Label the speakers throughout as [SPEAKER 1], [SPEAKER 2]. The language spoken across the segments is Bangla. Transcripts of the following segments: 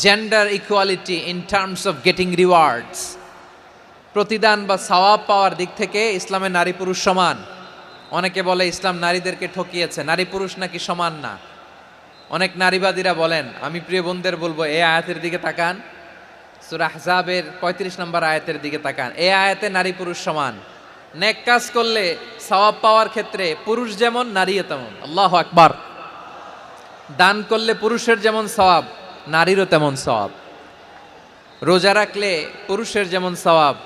[SPEAKER 1] Gender equality in terms of getting rewards, প্রতিদান বা সওয়াব পাওয়ার দিক থেকে ইসলামে নারী পুরুষ সমান। অনেকে বলে ইসলাম নারীদেরকে ঠকিয়েছে, নারী পুরুষ নাকি সমান না। অনেক নারীবাদীরা বলেন, আমি প্রিয় বোনদের বলবো এই আয়াতের দিকে তাকান, সূরা আহজাবের 35 নম্বর আয়াতের দিকে তাকান। এই আয়াতে নারী পুরুষ সমান। নেক কাজ করলে সওয়াব পাওয়ার ক্ষেত্রে পুরুষ যেমন নারীও তেমন। আল্লাহু আকবার। দান করলে পুরুষের যেমন সওয়াব, নারীরও তেমন সওয়াব। রোজা রাখলে পুরুষের যেমন সওয়াব,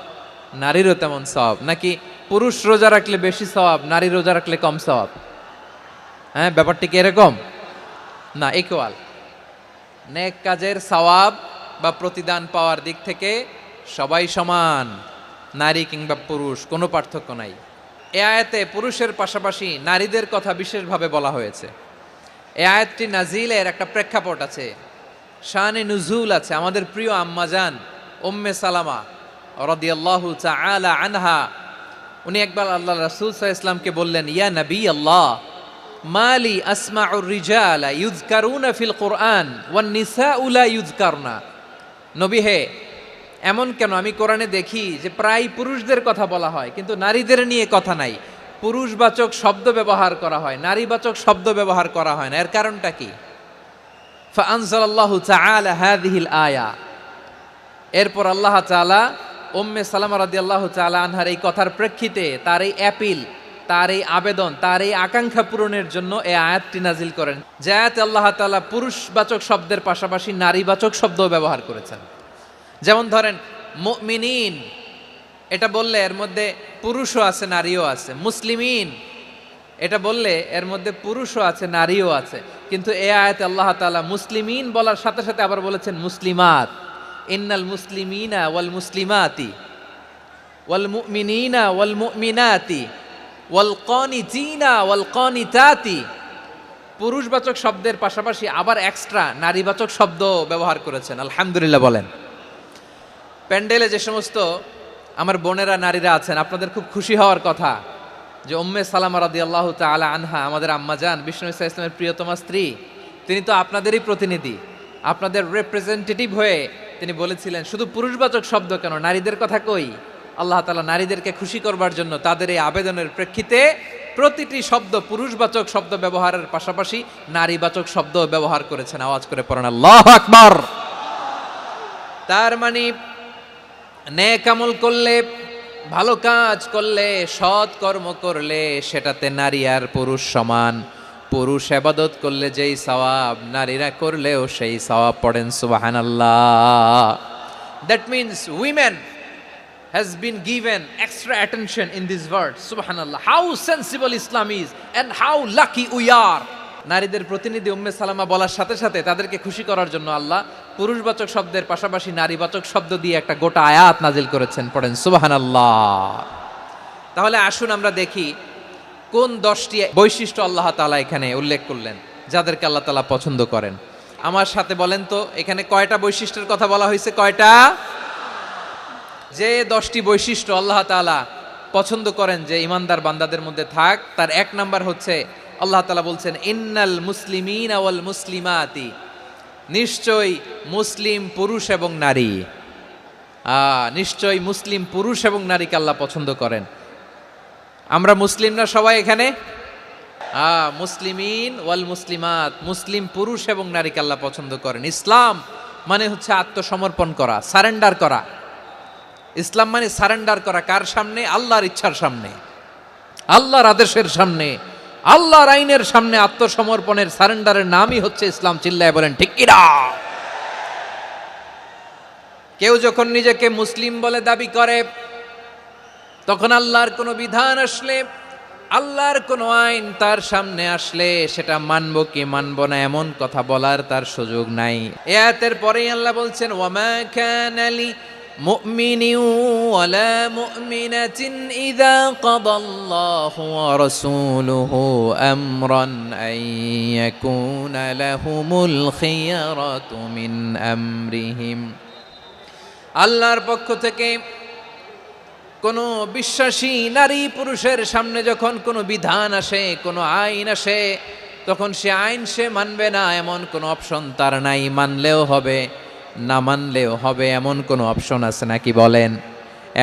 [SPEAKER 1] নারীরও তেমন সওয়াব। নাকি পুরুষ রোজা রাখলে বেশি সওয়াব, নারী রোজা রাখলে কম সওয়াব? হ্যাঁ, ব্যাপারটি কি এরকম না? ইকুয়াল। নেক কাজের সওয়াব বা প্রতিদান পাওয়ার দিক থেকে সবাই সমান, নারী কিংবা পুরুষ কোনো পার্থক্য নাই। এ আয়াতে পুরুষের পাশাপাশি নারীদের কথা বিশেষভাবে বলা হয়েছে। এই আয়াতটি নাজিলের একটা প্রেক্ষাপট আছে, শানে নুজুল আছে। আমাদের প্রিয় আম্মাজান উম্মে সালামা রাদিয়াল্লাহু তাআলা আনহা, উনি একবার আল্লাহ রাসূল সাল্লাল্লাহু আলাইহি ওয়াসাল্লামকে বললেন, ইয়া নবী আল্লাহ, মালি আসমাউর রিজালা ইউযকারুনা ফিল কুরআন ওয়ান নিসাউ লা ইউযকারনা। নবী হে, এমন কেন আমি কোরআনে দেখি যে প্রায় পুরুষদের কথা বলা হয় কিন্তু নারীদের নিয়ে কথা নাই। পুরুষবাচক শব্দ ব্যবহার করা হয়, নারীবাচক শব্দ ব্যবহার করা হয় না। এর কারণটা কি? ফাআনজালাল্লাহু তাআলা হাযিহিল আয়া। এরপর আল্লাহ তাআলা উম্মে সালামা রাদিয়াল্লাহু তাআলা আনহার এই কথার প্রেক্ষিতে, তার এই অ্যাপিল, তার এই আবেদন, তার এই আকাঙ্ক্ষা পূরণের জন্য এই আয়াতটি নাজিল করেন। যে আয়াতে আল্লাহ তাআলা পুরুষবাচক শব্দের পাশাপাশি নারীবাচক শব্দও ব্যবহার করেছেন। যেমন ধরেন মুমিনিন, এটা বললে এর মধ্যে পুরুষও আছে নারীও আছে। মুসলিমিন, এটা বললে এর মধ্যে পুরুষও আছে নারীও আছে। কিন্তু এই আয়াতে আল্লাহ তাআলা মুসলিমিন বলার সাথে সাথে আবার বলেছেন মুসলিমাত। ইন্নাল মুসলিমিনা ওয়াল মুসলিমাতি ওয়াল মুমিনিনা ওয়াল মুমিনাতি ওয়াল কানিতিনা ওয়াল কানিতাতি। পুরুষবাচক শব্দের পাশাপাশি আবার এক্সট্রা নারীবাচক শব্দ ব্যবহার করেছেন। আলহামদুলিল্লাহ বলেন। প্যান্ডেলে যে সমস্ত আমার বোনেরা নারীরা আছেন, আপনাদের খুব খুশি হওয়ার কথা যে উম্মে সালামা রাদিয়াল্লাহু তাআলা আনহা, আমাদের আম্মাজান বিষ্ণু ইসা ইসলামের প্রিয়তমা স্ত্রী, তিনি তো আপনাদেরই প্রতিনিধি, আপনাদের রিপ্রেজেন্টেটিভ হয়ে তিনি বলেছিলেন শুধু পুরুষবাচক শব্দ কেন, নারীদের কথা কই। আল্লাহ তাআলা নারীদেরকে খুশি করবার জন্য তাদের এই আবেদনের প্রেক্ষিতে প্রতিটি শব্দ পুরুষবাচক শব্দ ব্যবহারের পাশাপাশি নারীবাচক শব্দ ব্যবহার করেছেন। আওয়াজ করে পড়েন আল্লাহু আকবার। তার মানে নেক আমল করলে, ভালো কাজ করলে, সৎ কর্ম করলে সেটাতে নারী আর পুরুষ সমান। পুরুষ ইবাদত করলে যেই সওয়াব, নারীরা করলেও সেই সওয়াব। পড়েন সুবহানাল্লাহ। That means women has been given extra attention in this word. Subhanallah, how sensible Islam is and how lucky we are. নারীদের প্রতিনিধি উম্মে সালামা বলার সাথে সাথে তাদেরকে খুশি করার জন্য আল্লাহ পুরুষবাচক শব্দের পাশাপাশি নারীবাচক শব্দ দিয়ে একটা গোটা আয়াত নাজিল করেছেন। পড়েন সুবহানাল্লাহ। তাহলে আসুন আমরা দেখি কোন 10টি বৈশিষ্ট্য আল্লাহ তাআলা এখানে উল্লেখ করলেন যাদেরকে আল্লাহ তাআলা পছন্দ করেন। আমার সাথে বলেন তো, এখানে কয়টা বৈশিষ্ট্যের কথা বলা হয়েছে? কয়টা? যে 10টি বৈশিষ্ট্য আল্লাহ তাআলা পছন্দ করেন যে ইমানদার বান্দাদের মধ্যে থাক, তার 1 নাম্বার হচ্ছে আল্লাহ তাআলা বলছেন ইন্নাল মুসলিমিনা ওয়াল মুসলিমাতি, নিশ্চয়ই মুসলিম পুরুষ এবং নারী। নিশ্চয়ই মুসলিম পুরুষ এবং নারীকে আল্লাহ পছন্দ করেন। আমরা মুসলিম না সবাই এখানে? মুসলিমিন ওয়াল মুসলিমাত, মুসলিম পুরুষ এবং নারীকে আল্লাহ পছন্দ করেন। ইসলাম মানে হচ্ছে আত্মসমর্পণ করা, সারেন্ডার করা। ইসলাম মানে সারেন্ডার করা কার সামনে? আল্লাহর ইচ্ছার সামনে, আল্লাহর আদেশের সামনে, আল্লাহর আইনের সামনে আত্মসমর্পণের, সারেন্ডারের নামই হচ্ছে ইসলাম। চিল্লায় বলেন ঠিক কিনা? কেউ যখন নিজেকে মুসলিম বলে দাবি করে, তখন আল্লাহর কোনো বিধান আসলে, আল্লাহর কোনো আইন তার সামনে আসলে সেটা মানবো কি মানবো না এমন কথা বলার তার সুযোগ নাই। এই আয়াতের পরেই আল্লাহ বলছেন ওয়ামা কানা লি মুমিনিন ওয়ালা মুমিনাতিন ইযা কাদাল্লাহু ওয়া রাসূলুহু আমরান আন ইয়াকুনা লাহুমুল খিয়ারাতু মিন আমরিহিম। আল্লাহর পক্ষ থেকে কোনো বিশ্বাসী নারী পুরুষের সামনে যখন কোনো বিধান আসে, কোনো আইন আসে, তখন সে আইন সে মানবে না এমন কোনো অপশন তার নাই। মানলেও হবে, না মানলেও হবে এমন কোনো অপশন আছে নাকি বলেন?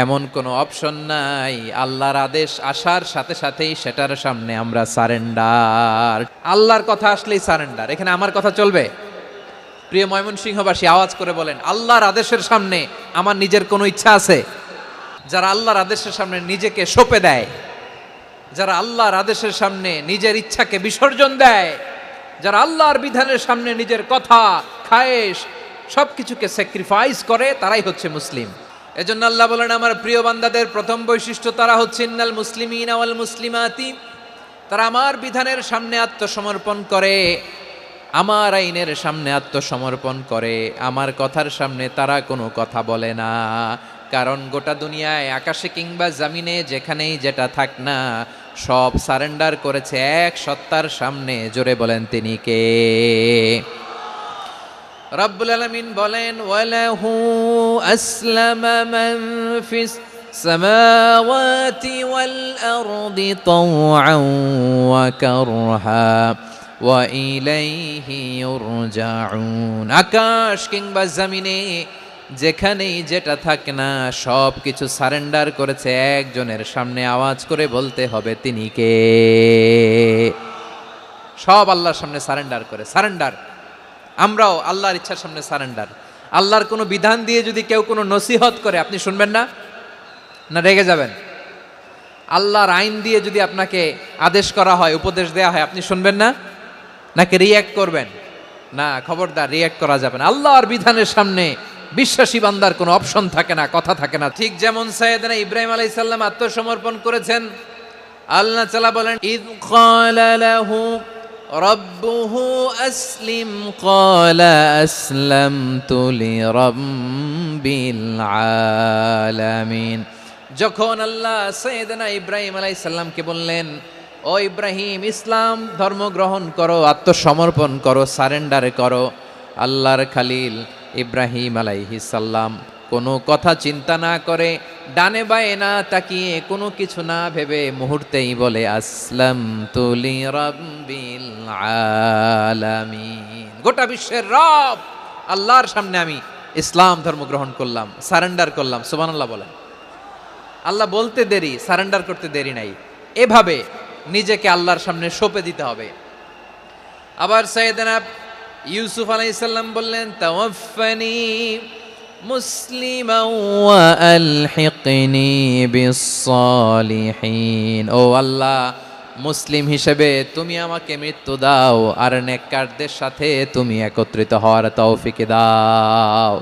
[SPEAKER 1] এমন কোনো অপশন নাই। আল্লাহর আদেশ আসার সাথে সাথেই সেটার সামনে আমরা সারেন্ডার। আল্লাহর কথা আসলেই সারেন্ডার। এখানে আমার কথা চলবে? প্রিয় ময়মনসিংহবাসী, আওয়াজ করে বলেন, আল্লাহর আদেশের সামনে আমার নিজের কোনো ইচ্ছা আছে? যারা আল্লাহর আদেশের সামনে নিজেকে সঁপে দেয়, যারা আল্লাহর আদেশের সামনে নিজের ইচ্ছাকে বিসর্জন দেয়, যারা আল্লাহর বিধানের সামনে নিজের কথা, খায়েশ সবকিছুকে স্যাক্রিফাইস করে, তারাই হচ্ছে মুসলিম। এজন্য আল্লাহ বলেন, আমার প্রিয় বান্দাদের প্রথম বৈশিষ্ট্য তারা হচ্ছে ইন্নাল মুসলিমিনা ওয়াল মুসলিমাতি, তারা আমার বিধানের সামনে আত্মসমর্পণ করে, আমার আইনের সামনে আত্মসমর্পণ করে, আমার কথার সামনে তারা কোনো কথা বলে না। কারণ গোটা দুনিয়ায় আকাশে কিংবা জামিনে যেখানেই যেটা থাক না, সব সারেন্ডার করেছে এক সত্তার সামনে। জোরে বলেন, তিনি কে? রব্বুল আলামিন বলেন, ওয়ালাহু আসলামা মান ফিস সামাওয়াতি ওয়াল আরদি তাওআন ওয়া কারহা ওয়া ইলাইহি ইউরজাউন। আকাশ কিংবা জমিনে যেখানেই যেটা থাকে না, সব কিছু সারেন্ডার করেছে একজনের সামনে। আওয়াজ করে বলতে হবে, তিনি কে? সব আল্লাহর সামনে সারেন্ডার করে। সারেন্ডার। আমরাও আল্লাহর ইচ্ছার সামনে সারেন্ডার। আল্লাহর কোনো বিধান দিয়ে যদি কেউ কোনো নসিহত করে, আপনি শুনবেন না? না রেগে যাবেন? আল্লাহর আইন দিয়ে যদি আপনাকে আদেশ করা হয়, উপদেশ দেয়া হয়, আপনি শুনবেন না? নাকি রিয়্যাক্ট করবেন? না, খবরদার, রিয়্যাক্ট করা যাবে না। আল্লাহর বিধানের সামনে বিশ্বাসী বান্দার কোনো অপশন থাকে না, কথা থাকে না। ঠিক যেমন সাইয়েদনা ইব্রাহিম আলাইহিস সালাম আত্মসমর্পণ করেছেন। আল্লাহ তাআলা বলেন, ইয ক্বালা লাহু রাব্বুহু আসলিম ক্বালা আসলামতু লিরাব্বিল আলামিন। যখন আল্লাহ সাইয়েদনা ইব্রাহিম আলাইহিস সালামকে বললেন, ও ইব্রাহিম, ইসলাম ধর্ম গ্রহণ করো, আত্মসমর্পণ করো, সারেন্ডার করো, আল্লাহর খালিল ইব্রাহিম আলাইহিস সালাম কোনো কথা চিন্তা না করে, ডানে বায়ে না তাকিয়ে, কোনো কিছু না ভেবে মুহূর্তেই বলে, আসলামতু লিরাব্বিল আলামিন। গোটা বিশ্বের রব আল্লাহর সামনে আমি ইসলাম ধর্ম গ্রহণ করলাম, সারেন্ডার করলাম। সুবহানাল্লাহ বলেন। আল্লাহ বলতে দেরি, সারেন্ডার করতে দেরি নাই। এভাবে নিজেকে আল্লাহর সামনে সঁপে দিতে হবে। আবার সাইয়েদনা ইউসুফ আলাইহিস সালাম বললেন, তাওয়াফফানি মুসলিমান ওয়া আলহিকনি বিস-সালিহিন। ও আল্লাহ, মুসলিম হিসেবে তুমি আমাকে মৃত্যু দাও, আর নেককারদের সাথে তুমি একত্রিত হওয়ার তৌফিক দাও।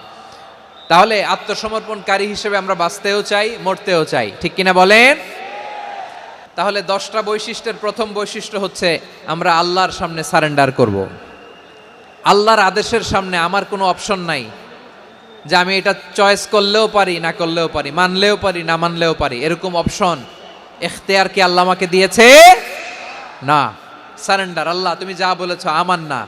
[SPEAKER 1] তাহলে আত্মসমর্পণকারী হিসেবে আমরা বাঁচতেও চাই, মরতেও চাই, ঠিক কিনা বলেন? তাহলে 10টা বৈশিষ্ট্যের প্রথম বৈশিষ্ট্য হচ্ছে আমরা আল্লাহর সামনে সারেন্ডার করব। আল্লাহর আদেশের সামনে আমার কোনো অপশন নাই যে আমি এটা চয়েস করলেও পারি, না করলেও পারি, মানলেও পারি, না মানলেও পারি। এরকম অপশন, এখতিয়ার কি আল্লাহ আমাকে দিয়েছে? না। সারেন্ডার। আল্লাহ তুমি যা বলেছো, আমান্না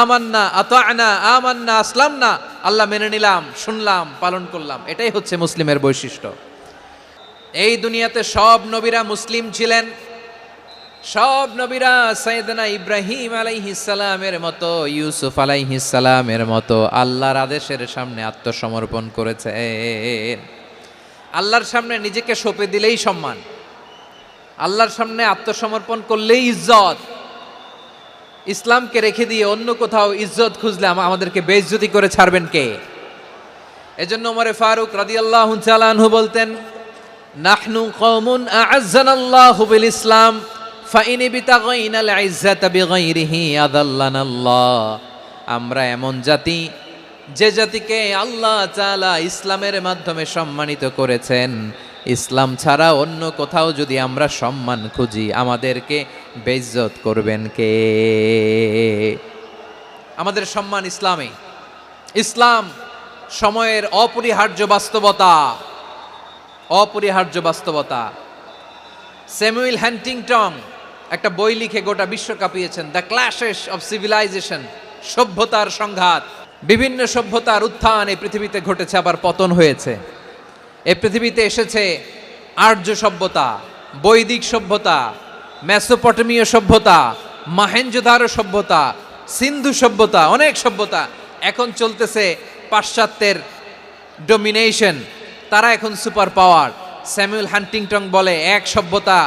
[SPEAKER 1] আমান্না আতা'না আমান্না আসলামনা, আল্লাহ মেনে নিলাম, শুনলাম, পালন করলাম। এটাই হচ্ছে মুসলিমের বৈশিষ্ট্য। এই দুনিয়াতে সব নবীরা মুসলিম ছিলেন। সব নবীরা সাইয়েদনা ইব্রাহিম আলাইহিস সালামের মতো, ইউসুফ আলাইহিস সালামের মতো আল্লাহর আদেশের সামনে আত্মসমর্পণ করেছে। আল্লাহর সামনে নিজেকে সঁপে দিলেই সম্মান, আল্লাহর সামনে আত্মসমর্পণ করলেই ইজ্জত। ইসলামকে রেখে দিয়ে অন্য কোথাও ইজ্জত খুঁজলে আমাদেরকে বেইজ্জতি করে ছাড়বেন কে? এজন্য ওমর ফারুক রাদিয়াল্লাহু তাআলা আনহু বলতেন, নাহনু কওমুন আ'আজ্জানাল্লাহু বিল ইসলাম ফাইন বিতাগাইনাল ইজ্জাতা বিগাইরিহি আযাল্লানাল্লাহ। আমরা এমন জাতি, যে জাতিকে আল্লাহ তাআলা ইসলামের মাধ্যমে সম্মানিত করেছেন। ইসলাম ছাড়া অন্য কোথাও যদি আমরা সম্মান খুঁজি, আমাদেরকে বেইজ্জত করবেন কে? আমাদের সম্মান ইসলামে। ইসলাম সময়ের অপরিহার্য বাস্তবতা, অপরিহার্য বাস্তবতা। স্যামুয়েল হ্যান্টিংটন একটা বই লিখে গোটা বিশ্ব কাঁপিয়েছেন, দ্য ক্ল্যাশেস অফ সিভিলাইজেশন, সভ্যতার সংঘাত। বিভিন্ন সভ্যতার উত্থান এই পৃথিবীতে ঘটেছে, আবার পতন হয়েছে। এই পৃথিবীতে এসেছে আর্য সভ্যতা, বৈদিক সভ্যতা, মেসোপটেমীয় সভ্যতা, মহেঞ্জোদারো সভ্যতা, সিন্ধু সভ্যতা, অনেক সভ্যতা। এখন চলতেছে পাশ্চাত্যের ডমিনেশন, তারা এখন সুপার পাওয়ার। স্যামুয়েল হান্টিংটন বলে এক সভ্যতা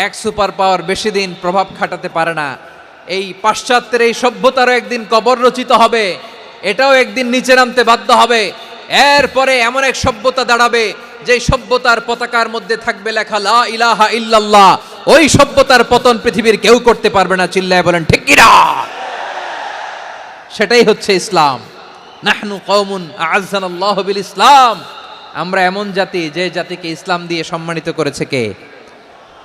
[SPEAKER 1] এক সুপার পাওয়ার বেশি দিন প্রভাব খাটাতে পারে না। এই পাশ্চাত্যের এই সভ্যতারও একদিন কবর রচিত হবে, এটাও একদিন নিচে নামতে বাধ্য হবে। এরপরে এমন এক সভ্যতা দাঁড়াবে যে সভ্যতার পতাকার মধ্যে থাকবে লেখা লা ইলাহা ইল্লাল্লাহ। ওই সভ্যতার পতন পৃথিবীর কেউ করতে পারবে না, চিল্লায় বলেন ঠিক কি না? সেটাই হচ্ছে ইসলাম। নাহনু কওমুন আ'আজ্জানাল্লাহু বিল ইসলাম, আমরা এমন জাতি যে জাতিকে ইসলাম দিয়ে সম্মানিত করেছে কে?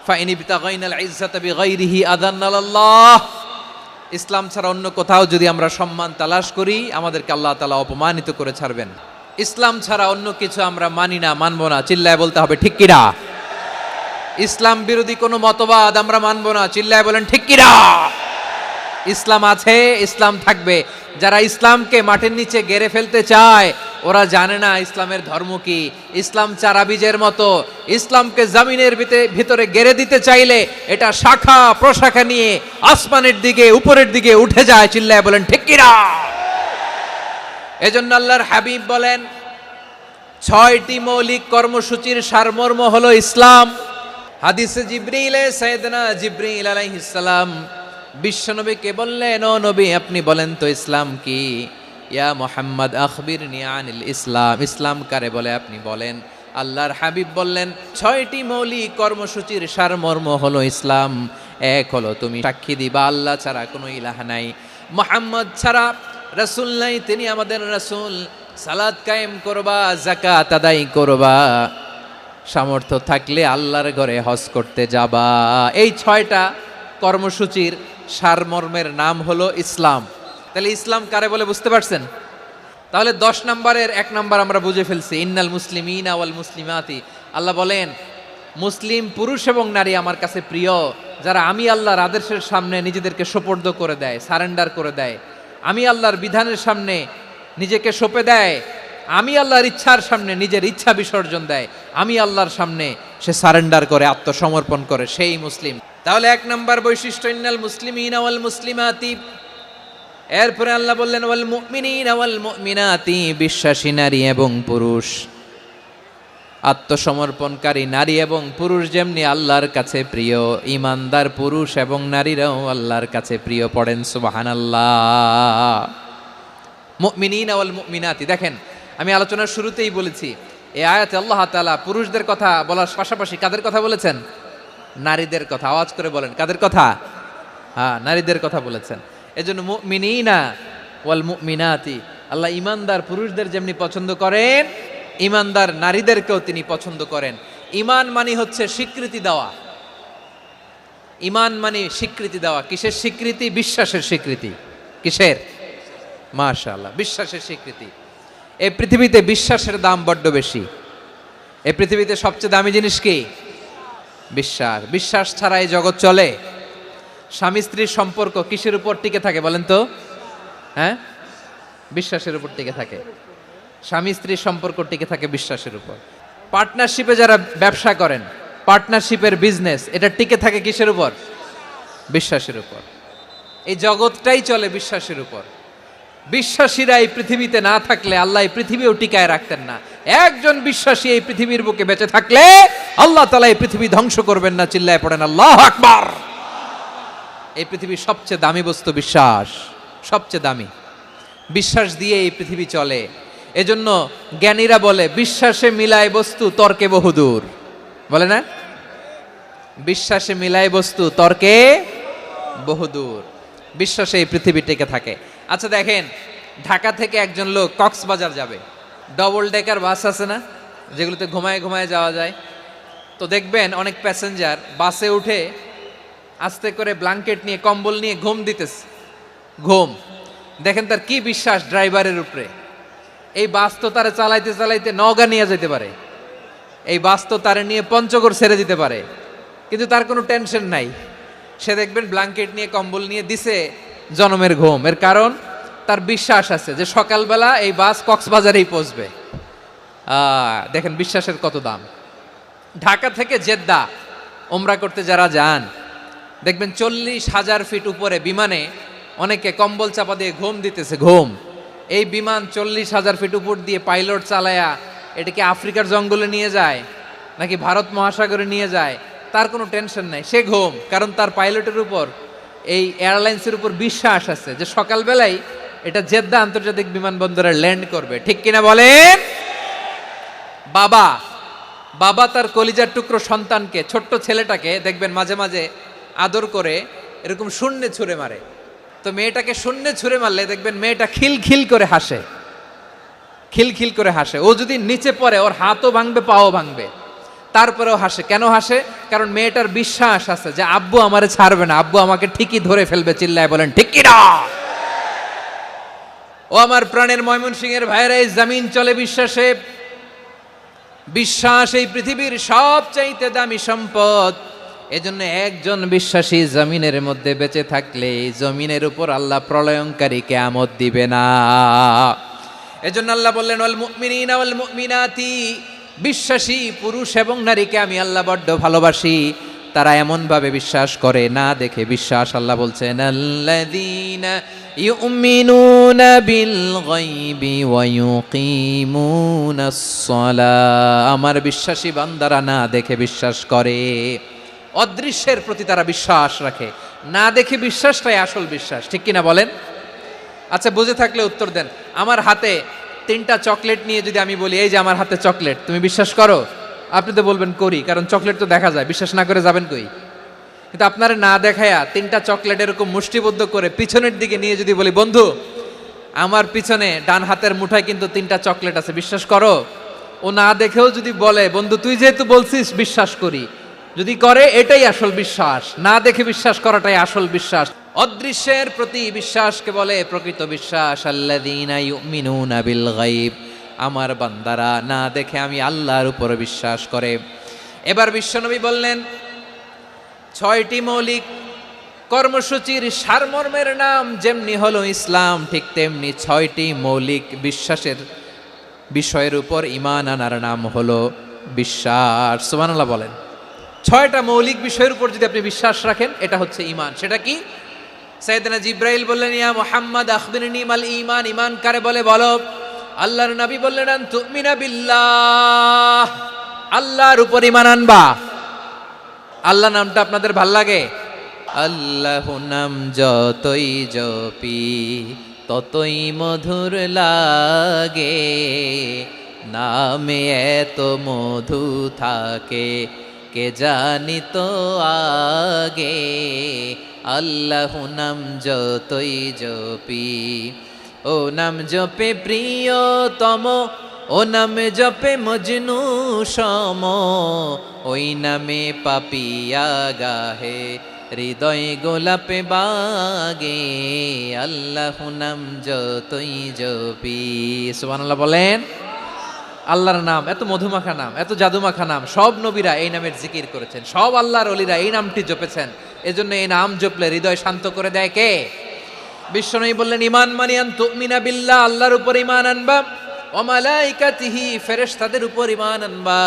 [SPEAKER 1] ফাইন ইবতাগাইনাল ইজ্জাতা বিগাইরিহি আযান্নাল্লাহ, ইসলাম ছাড়া অন্য কোথাও যদি আমরা সম্মান তালাশ করি আমাদেরকে আল্লাহ তাআলা অপমানিত করে ছাড়বেন। ইসলাম ছাড়া অন্য কিছু আমরা মানি না, মানব না, চিল্লায় বলতে হবে ঠিক কি না? ইসলাম বিরোধী কোনো মতবাদ আমরা মানব না, চিল্লায় বলেন ঠিক কি না? ইসলাম আছে, ইসলাম থাকবে। যারা ইসলামকে মাটির নিচে গেড়ে ফেলতে চায় ওরা জানে না ইসলামের ধর্ম কি। ইসলাম চারা বীজের মতো, ইসলামকে জমিনের ভিতরে গেড়ে দিতে চাইলে এটা শাখা প্রশাখা নিয়ে আসমানের দিকে উপরের দিকে উঠে যায়, চিল্লায় বলেন ঠিক কি না? এজন্য আল্লাহর হাবিব বলেন 6টি মৌলিক কর্মসূচির সারমর্ম হলো ইসলাম। হাদিসে জিবরিলে সাইয়েদনা জিবরিল আলাইহিস সালাম বিশ্বনবীকে বললেন, ও নবী আপনি বলেন তো ইসলাম কি? ইয়া মুহাম্মদ আখবিরনি আনিল ইসলাম, ইসলাম কারে বলে আপনি বলেন। আল্লাহর হাবিব বললেন 6টি মৌলিক কর্মসূচির সারমর্ম হলো ইসলাম। এক হলো তুমি সাক্ষী দিবা আল্লাহ ছাড়া কোনো ইলাহ নাই, মুহাম্মদ ছাড়া রাসূল নাই, তিনি আমাদের রাসূল। সালাত কায়েম করবা, যাকাত আদায় করবা, সামর্থ্য থাকলে আল্লাহর ঘরে হজ করতে যাবা। এই 6টা কর্মসূচির সারমর্মের নাম হলো ইসলাম। তাহলে ইসলাম কারে বলে বুঝতে পারছেন? তাহলে 10 নম্বরের 1 নম্বর আমরা বুঝে ফেলছি, ইন্নাল মুসলিমিনা ওয়াল মুসলিমাতি। আল্লাহ বলেন মুসলিম পুরুষ এবং নারী আমার কাছে প্রিয়, যারা আমি আল্লাহর আদেশের সামনে নিজেদেরকে সোপর্দ করে দেয়, সারেন্ডার করে দেয়, আমি আল্লাহর বিধানের সামনে নিজেকে সঁপে দেয়, আমি আল্লাহর ইচ্ছার সামনে নিজের ইচ্ছা বিসর্জন দেয়, আমি আল্লাহর সামনে সে সারেন্ডার করে, আত্মসমর্পণ করে, সেই মুসলিম। তাহলে 1 নম্বর বৈশিষ্ট্য ইন্নাল মুসলিমিনা ওয়াল মুসলিমাতি। এরপরে আল্লাহ বললেন ওয়াল মুমিনিনা ওয়াল মুমিনাতি, বিশ্বাসী নারী এবং পুরুষ, আত্মসমর্পণকারী নারী এবং পুরুষ যেমনি আল্লাহর কাছে প্রিয়, ইমানদার পুরুষ এবং নারীরাও আল্লাহর কাছে প্রিয়। পড়েন সুবহানাল্লাহ। মুমিনিনা ওয়াল মুমিনাতি, দেখেন আমি আলোচনার শুরুতেই বলেছি এই আয়াতে আল্লাহ তাআলা পুরুষদের কথা বলার পাশাপাশি কাদের কথা বলেছেন? নারীদের কথা। আওয়াজ করে বলেন কাদের কথা? হ্যাঁ, নারীদের কথা বলেছেন। এজন্য মুমিনিনা ওয়াল মুমিনাতি, আল্লাহ ইমানদার পুরুষদের যেমনি পছন্দ করেন ইমানদার নারীদেরকেও তিনি পছন্দ করেন। ঈমান মানে হচ্ছে স্বীকৃতি দেওয়া। ঈমান মানে স্বীকৃতি দেওয়া। কিসের স্বীকৃতি? বিশ্বাসের স্বীকৃতি। কিসের? মাশাআল্লাহ, বিশ্বাসের স্বীকৃতি। এই পৃথিবীতে বিশ্বাসের দাম বড্ড বেশি। এই পৃথিবীতে সবচেয়ে দামি জিনিস কি? বিশ্বাস। বিশ্বাস ছাড়া এই জগৎ চলে? স্বামী স্ত্রীর সম্পর্ক কিসের উপর টিকে থাকে বলেন তো? হ্যাঁ, বিশ্বাসের উপর টিকে থাকে। স্বামী স্ত্রীর সম্পর্ক টিকে থাকে বিশ্বাসের উপর। পার্টনারশিপে যারা ব্যবসা করেন, পার্টনারশিপের বিজনেস, এটা টিকে থাকে কিসের উপর? বিশ্বাসের উপর। এই জগৎটাই চলে বিশ্বাসের উপর। বিশ্বাসীরা এই পৃথিবীতে না থাকলে আল্লাহ এই পৃথিবীও টিকায় রাখতেন না। একজন বিশ্বাসী এই পৃথিবীর বুকে বেঁচে থাকলে আল্লাহ তাআলা এই পৃথিবী ধ্বংস করবেন না। চিল্লায় পড়েন আল্লাহু আকবার। এই পৃথিবীর সবচেয়ে দামি বস্তু বিশ্বাস, সবচেয়ে দামি। বিশ্বাস দিয়ে এই পৃথিবী চলে। এজন্য জ্ঞানীরা বলে বিশ্বাসে মিলায় বস্তু তর্কে বহুদূর, বলে না? বিশ্বাসে মিলায় বস্তু তর্কে বহুদূর। বিশ্বাসে এই পৃথিবী টিকে থাকে। আচ্ছা দেখেন, ঢাকা থেকে একজন লোক কক্সবাজার যাবে, ডবল ডেকার বাস আছে না যেগুলোতে ঘুমায় ঘুমায় যাওয়া যায়, তো দেখবেন অনেক প্যাসেঞ্জার বাসে উঠে আস্তে করে ব্ল্যাঙ্কেট নিয়ে কম্বল নিয়ে ঘুম দিতেছে। ঘুম দেখেন তার কি বিশ্বাস ড্রাইভারের উপরে। এই বাস তো তারা চালাইতে চালাইতে নওগাঁ নিয়ে যেতে পারে, এই বাস তো তারা নিয়ে পঞ্চগড় ছেড়ে দিতে পারে, কিন্তু তার কোনো টেনশন নাই। সে দেখবেন ব্ল্যাঙ্কেট নিয়ে কম্বল নিয়ে দিছে জনমের ঘুম। এর কারণ তার বিশ্বাস আছে যে সকালবেলা এই বাস কক্সবাজারেই পৌঁছবে। দেখেন বিশ্বাসের কত দাম। ঢাকা থেকে জেদ্দা ওমরা করতে যারা যান দেখবেন 40,000 ফিট উপরে বিমানে অনেকে কম্বল চাপা দিয়ে ঘুম দিতেছে। ঘুম এই বিমান 40,000 ফিট উপর দিয়ে পাইলট চালায়া এটাকে আফ্রিকার জঙ্গলে নিয়ে যায় নাকি ভারত মহাসাগরে নিয়ে যায়, তার কোনো টেনশন নাই, সে ঘুম। কারণ তার পাইলটের উপর, এই এয়ারলাইন্সের উপর বিশ্বাস আছে যে সকালবেলায় এটা জেদ্দা আন্তর্জাতিক বিমানবন্দরে ল্যান্ড করবে। ঠিক কিনা বলেন? বাবা বাবা তার কলিজার টুকরো সন্তানকে, ছোট্ট ছেলেটাকে দেখবেন মাঝে মাঝে আদর করে এরকম শূন্যে ছুঁড়ে মারে। তো মেয়েটাকে শূন্যে ছুঁড়ে মারলে দেখবেন মেয়েটা খিলখিল করে হাসে, খিলখিল করে হাসে। ও যদি নিচে পড়ে ওর হাতও ভাঙবে, পাও ভাঙবে, তারপরেও হাসে। কেন হাসে? কারণ মেয়েটার বিশ্বাস আছে যে আব্বু আমারে ছাড়বে না, আব্বু আমাকে ঠিকই ধরে ফেলবে। চিল্লায় বলেন ঠিক কি না? ও আমার প্রাণের ময়মনসিংহের ভাইরা, এই জমিন চলে বিশ্বাসে। বিশ্বাস এই পৃথিবীর সবচাইতে দামি সম্পদ। এজন্য একজন বিশ্বাসী জমিনের মধ্যে বেঁচে থাকলে এই জমিনের উপর আল্লাহ প্রলয়ঙ্কারী কিয়ামত দিবে না। এজন্য আল্লাহ বললেন ওয়াল মুমিনিনা ওয়াল মুমিনাতি, বিশ্বাসী পুরুষ এবং নারীকে আমি আল্লাহ বড্ড ভালোবাসি। তারা এমন ভাবে বিশ্বাস করে না দেখে বিশ্বাস। আল্লাহ বলছেন আল্লাযীনা ইউমিনুনা বিল গায়বি ওয়া ইউকিমুনাস সালাহ, আমার বিশ্বাসী বান্দারা না দেখে বিশ্বাস করে। অদৃশ্যের প্রতি তারা বিশ্বাস রাখে, না দেখে বিশ্বাসটাই আসল বিশ্বাস। ঠিক কিনা বলেন? আচ্ছা, বুঝে থাকলে উত্তর দেন। আমার হাতে 3টা চকলেট নিয়ে যদি আমি বলি এই যে আমার হাতে চকলেট, তুমি বিশ্বাস করো? আপনি তো বলবেন করি, কারণ চকলেট তো দেখা যায়, বিশ্বাস না করে যাবেন কই? কিন্তু আপনারা না দেখায়া 3টা চকলেট এরকম মুষ্টিবদ্ধ করে পিছনের দিকে নিয়ে যদি বলি বন্ধু আমার পিছনে ডান হাতের মুঠায় কিন্তু 3টা চকলেট আছে, বিশ্বাস করো? ও না দেখেও যদি বলে বন্ধু তুই যেহেতু বলছিস বিশ্বাস করি, যদি করে এটাই আসল বিশ্বাস। না দেখে বিশ্বাস করাটাই আসল বিশ্বাস। অদৃশ্যের প্রতি বিশ্বাসকে বলে প্রকৃত বিশ্বাস। আল্লাযীনা ইউমিনুনা বিল গায়ব, আমার বান্দারা না দেখে আমি আল্লাহর উপর বিশ্বাস করে। এবার বিশ্বনবী বললেন 6টি মৌলিক কর্মসূচির সারমর্মের নাম যেমনি হলো ইসলাম, ঠিক তেমনি 6টি মৌলিক বিশ্বাসের বিষয়ের উপর ঈমান আনার নাম হলো বিশ্বাস। সুবহানাল্লাহ বলেন। 6টা মৌলিক বিষয়ের উপর যদি আপনি বিশ্বাস রাখেন এটা হচ্ছে ঈমান। সেটা কি? সাইয়েদনা জিব্রাইল বললেন ইয়া মুহাম্মদ আখবিরনি মাল ঈমান, ঈমান কারে বলে বলো। আল্লাহর নবী বললেন আন তুমিনা বিল্লাহ, আল্লাহর উপর ঈমান আনবা। আল্লাহ নামটা আপনাদের ভাল লাগে? আল্লাহ নাম যতই জপি ততই মধুর লাগে, নামে এত মধু থাকে কে জানি তো আগে। আল্লাহ নাম যতই জপি, ও নাম জপে প্রিয়তম, ও নামে জপে মজনু সম, ওই নামে পাপিয়া গাহে হৃদয় গোলাপে বাগে। আল্লাহ নাম যতই জপি। সুবহানাল্লাহ বলেন। আল্লাহর নাম এত মধুমাখা নাম, এত জাদুমাখা নাম, সব নবীরা এই নামের জিকির করেছেন, সব আল্লাহর ওলিরা এই নামটি জপেছেন। এজন্য এই নাম জপলে হৃদয় শান্ত করে দেয় কে? বিশ্বনবী বললেন ঈমান মানে আন তুমিনা বিল্লাহ, আল্লাহর উপর ঈমান আনবা, ওয়া মালাইকাতিহি ফেরেশতাদের উপর ঈমান আনবা,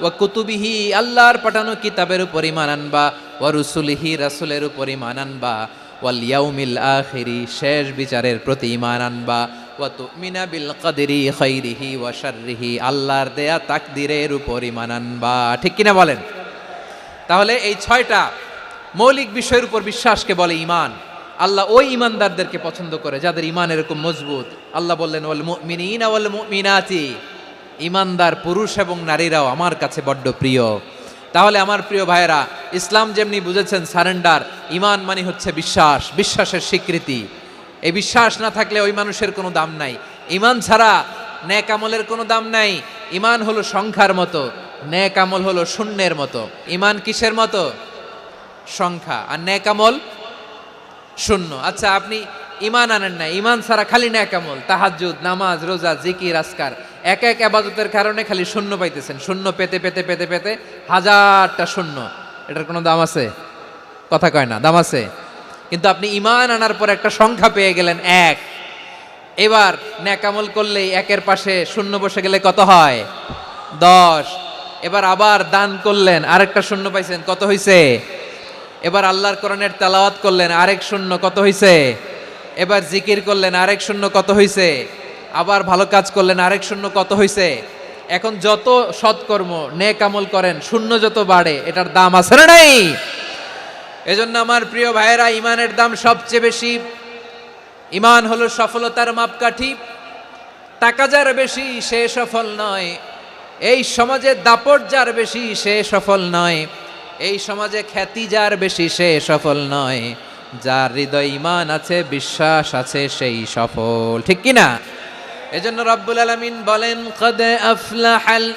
[SPEAKER 1] ওয়া কুতুবিহি আল্লাহর পাঠানো কিতাবের উপর ঈমান আনবা, ওয়া রুসুলিহি রাসূলের উপর ঈমান আনবা, ওয়াল ইয়াউমিল আখিরি শেষ বিচারের প্রতি ঈমান আনবা, ওয়া তুমিনা বিল কদরি খাইরিহি ওয়া শাররিহি আল্লাহর দেয়া তাকদীরের উপর ঈমান আনবা। ঠিক কিনা বলেন? তাহলে এই 6টা মৌলিক বিষয়ের উপর বিশ্বাসকে বলে ঈমান। আল্লাহ ওই ঈমানদারদেরকে পছন্দ করে যাদের ঈমান এরকম মজবুত। আল্লাহ বললেন ওয়াল মুমিনিনা ওয়াল মুমিনাতি, ঈমানদার পুরুষ এবং নারীরাও আমার কাছে বড্ড প্রিয়। তাহলে আমার প্রিয় ভাইয়েরা, ইসলাম যেমনি বুঝেছেন সারেন্ডার, ঈমান মানে হচ্ছে বিশ্বাস, বিশ্বাসের স্বীকৃতি। এই বিশ্বাস না থাকলে ওই মানুষের কোনো দাম নাই। ঈমান ছাড়া নেক আমলের কোনো দাম নাই। ঈমান হলো সংখ্যার মতো, নেক আমল হলো শূন্যের মতো। ঈমান কিসের মতো? সংখ্যা, আর নেক আমল শূন্য। আচ্ছা, আপনি ঈমান আনেন না, ঈমান ছাড়া খালি নেক আমল, তাহাজ্জুদ, নামাজ, রোজা, জিকির, আজকার, এক এক ইবাদতের কারণে খালি শূন্য পাইতেছেন। শূন্য পেতে পেতে পেতে পেতে হাজারটা শূন্য। এটার কোনো দাম আছে? কথা কয় না, দাম আছে। কিন্তু আপনি ঈমান আনার পর একটা সংখ্যা পেয়ে গেলেন 1। এবার নেক আমল করলেই 1-এর পাশে শূন্য বসে গেলে কত হয়? 10। এবার আবার দান করলেন, আরেকটা শূন্য পাইছেন, কত হইছে? এবার আল্লাহর কোরআনের তেলাওয়াত করলেন, আরেক শূন্য, কত হইছে? এবার জিকির করলেন, আরেক শূন্য, কত হইছে? আবার ভালো কাজ করলেন, আরেক শূন্য কত হয়েছে? এখন যত সৎকর্ম নেক আমল করেন, শূন্য যত বাড়ে, এটার দাম আছে না নাই? এজন্য আমার প্রিয় ভাইয়েরা, ইমানের দাম সবচেয়ে বেশি। ইমান হলো সফলতার মাপকাঠি। টাকা যার বেশি সে সফল নয়, এই সমাজে দাপট যার বেশি সে সফল নয়, এই সমাজে খ্যাতি যার বেশি সে সফল নয়, যার হৃদয় ঈমান আছে, বিশ্বাস আছে, সেই সফল। ঠিক কি না? এজন্য রব্বুল আলামিন বলেন, কদ আফলাহাল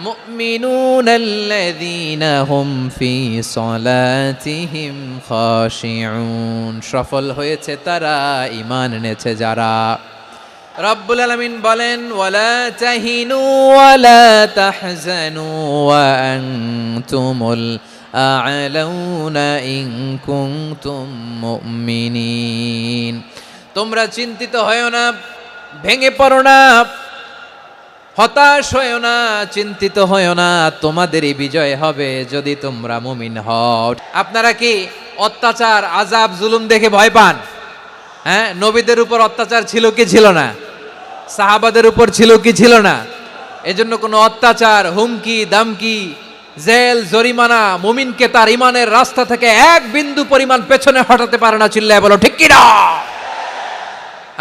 [SPEAKER 1] মুমিনুনাল্লাযীনা হুম ফি সলাতিহিম খাশিউন। সফল হয়েছে তারা, ঈমান এনেছে যারা। রব্বুল আলামিন বলেন, ওয়ালা তাহিনু ওয়ালা তাহজানু ওয়া আনতুমুল আ'লাউনা ইন কুনতুম মুমিনিন। তোমরা চিন্তিত হয়ো না, ভেঙে পড়ো না, হতাশ হয়ো না, চিন্তিত হয়ো না, তোমাদেরই বিজয় হবে যদি তোমরা মুমিন হও। আপনারা কি অত্যাচার, আযাব, জুলুম দেখে ভয় পান? হ্যাঁ, নবীদের উপর অত্যাচার ছিল কি ছিল না? সাহাবাদের উপর ছিল কি ছিল না? এজন্য কোনো অত্যাচার, হুমকি, দামকি, জেল, জরিমানা মুমিনকে তার ইমানের রাস্তা থেকে এক বিন্দু পরিমাণ পেছনে হটাতে পারে না। চিল্লায় বলো ঠিক কি না?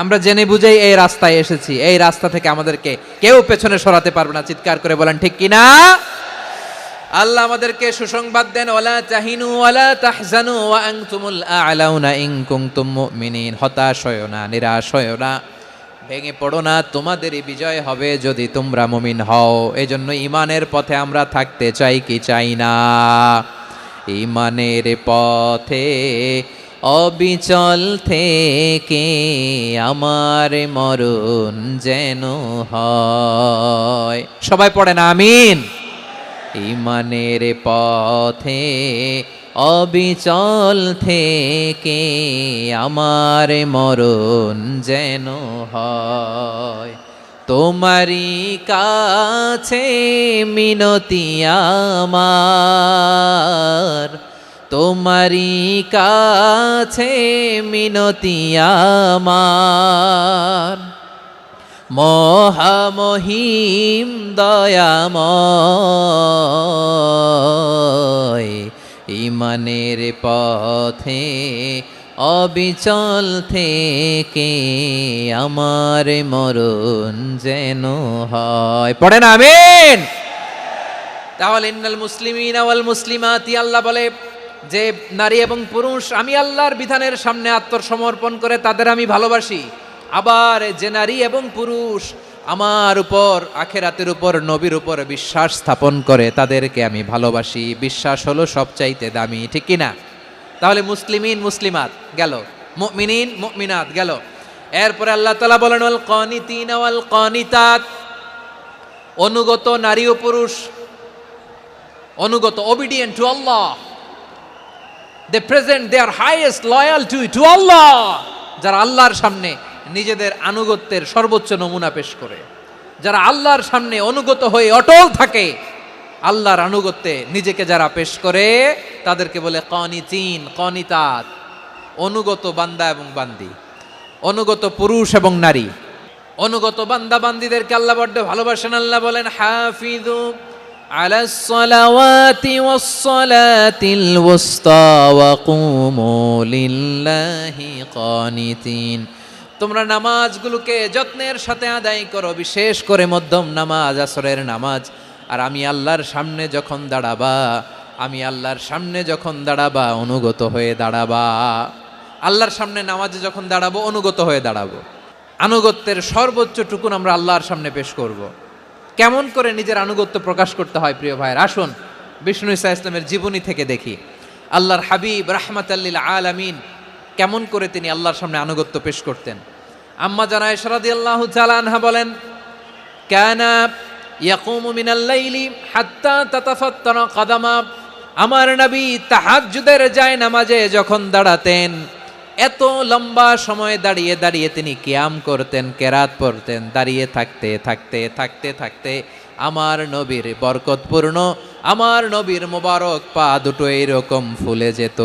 [SPEAKER 1] আমরা জেনে বুঝেই এই রাস্তায় এসেছি, এই রাস্তা থেকে আমাদেরকে কেউ পেছনে সরাতে পারবে না। চিৎকার করে বলেন ঠিক কি না? আল্লাহ আমাদেরকে সুসংবাদ দেন, ওয়ালা তাহিনু ওয়ালা তাহজানু ওয়া আনতুমুল আ'লাউনা ইন কুনতুম মুমিনিন। হতাশ হয়ো না, নিরাশ হয়ো না, ভেঙে পড়ো না, তোমাদেরই বিজয় হবে যদি তোমরা মুমিন হও। এজন্য ঈমানের পথে আমরা থাকতে চাই কি চাই না? ঈমানের পথে অবিচল থেকে আমার মরণ যেন হয়। সবাই পড়েন আমিন। ঈমানের পথে অবিচল থেকে আমার মরণ যেন হয়। তোমারই কাছে মিনতি আমার, তোমারই কাছে মিনতি আমার, মহামহিম দয়াময়। ঈমানের পথে অবিচল থেকে আমার মরণ যেন হয়। পড়েন আমিন। তাহলে ইন্নাল মুসলিমিনা ওয়াল মুসলিমাতি, আল্লাহ বলে যে নারী এবং পুরুষ আমি আল্লাহর বিধানের সামনে আত্মসমর্পণ করে তাদের আমি ভালোবাসি। আবার যে নারী এবং পুরুষ আমার উপর, আখিরাতের উপর, নবীর উপর বিশ্বাস স্থাপন করে তাদেরকে আমি ভালোবাসি। বিশ্বাস হলো সবচাইতে দামি। ঠিক কি না? তাহলে মুসলিমিন মুসলিমাত গেল, মুমিনিন মুমিনাত গেল। এরপরে আল্লাহ তাআলা বলেন, ওয়াল কানিতিনা ওয়াল কানিতাত, অনুগত নারী ও পুরুষ, অনুগত, obedient to Allah, they present their highest loyalty to Allah, যারা আল্লাহর সামনে নিজেদের আনুগত্যের সর্বোচ্চ নমুনা পেশ করে, যারা আল্লাহর সামনে অনুগত হয়ে অটল থাকে, আল্লাহর আনুগত্যে নিজেকে যারা পেশ করে তাদেরকে বলে কানিতিন, কানিতাত, অনুগত বান্দা এবং বান্দি, অনুগত পুরুষ এবং নারী। অনুগত বান্দা বান্দিদেরকে আল্লাহ বড্ড ভালোবাসেন। আল্লাহ বলেন, হাফিযু আলাস সালাওয়াতি ওয়াস সালাতিল ওয়ুসতা ওয়া কুমু লিল্লাহি কানিতিন। তোমরা নামাজগুলোকে যত্নের সাথে আদায় করো, বিশেষ করে মধ্যম নামাজ, আসরের নামাজ। আর আমি আল্লাহর সামনে যখন দাঁড়াবা, আমি আল্লাহর সামনে যখন দাঁড়াবা অনুগত হয়ে দাঁড়াবা। আল্লাহর সামনে নামাজে যখন দাঁড়াবো অনুগত হয়ে দাঁড়াবো। আনুগত্যের সর্বোচ্চ টুকুন আমরা আল্লাহর সামনে পেশ করব। কেমন করে নিজের আনুগত্য প্রকাশ করতে হয় প্রিয় ভাইয়ের, আসুন বিষ্ণু ঈসা ইসলামের জীবনী থেকে দেখি। আল্লাহর হাবিব রাহমাতাল লিল আলামিন কেমন করে তিনি আল্লাহর সামনে আনুগত্য পেশ করতেন। আম্মা জানা আয়েশা রাদিয়াল্লাহু তাআলা আনহা বলেন, কানা ইয়াকুমু মিনাল লাইলি হাত্তা তাতাফাত্তারা কাদামা। আমার নবী তাহাজ্জুদের যায় নামাজে যখন দাঁড়াতেন, এত লম্বা সময় দাঁড়িয়ে দাঁড়িয়ে তিনি কিয়াম করতেন, কেরাত পড়তেন। দাঁড়িয়ে থাকতে থাকতে থাকতে থাকতে আমার নবীর বরকতপূর্ণ, আমার নবীর মোবারক পা দুটো এইরকম ফুলে যেত।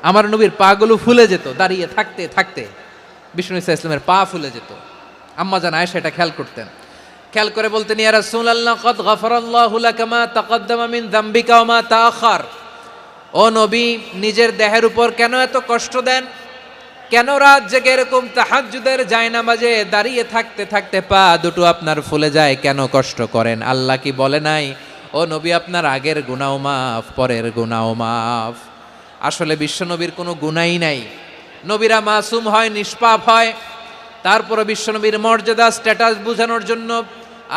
[SPEAKER 1] আমার নবীর পাগুলো ফুলে যেত দাঁড়িয়ে থাকতে থাকতে। বিষ্ণু ঈসা ইসলামের পা ফুলে যেত। আম্মা জান আয়েশা এটা খেয়াল করতেন। খেয়াল করে বলতেন, ইয়া রাসূলুল্লাহ কদ গফারাল্লাহু লাকা মা তাকাদ্দামা মিন যামবিকা ওয়া মা তাআখার। ও নবী, নিজের দেহের উপর কেন এত কষ্ট দেন? কেন রাত জেগে এরকম তাহাজ্জুদের জায়নামাজে দাঁড়িয়ে থাকতে থাকতে পা দুটো আপনার ফুলে যায়, কেন কষ্ট করেন? আল্লাহ কি বলে নাই, ও নবী আপনার আগের গুনাহ মাফ, পরের গুনাহ মাফ? আসলে বিশ্বনবীর কোনো গুনাহই নাই। নবীরা মাসুম হয়, নিষ্পাপ হয়। তারপরে বিশ্বনবীর মর্যাদা স্ট্যাটাস বোঝানোর জন্য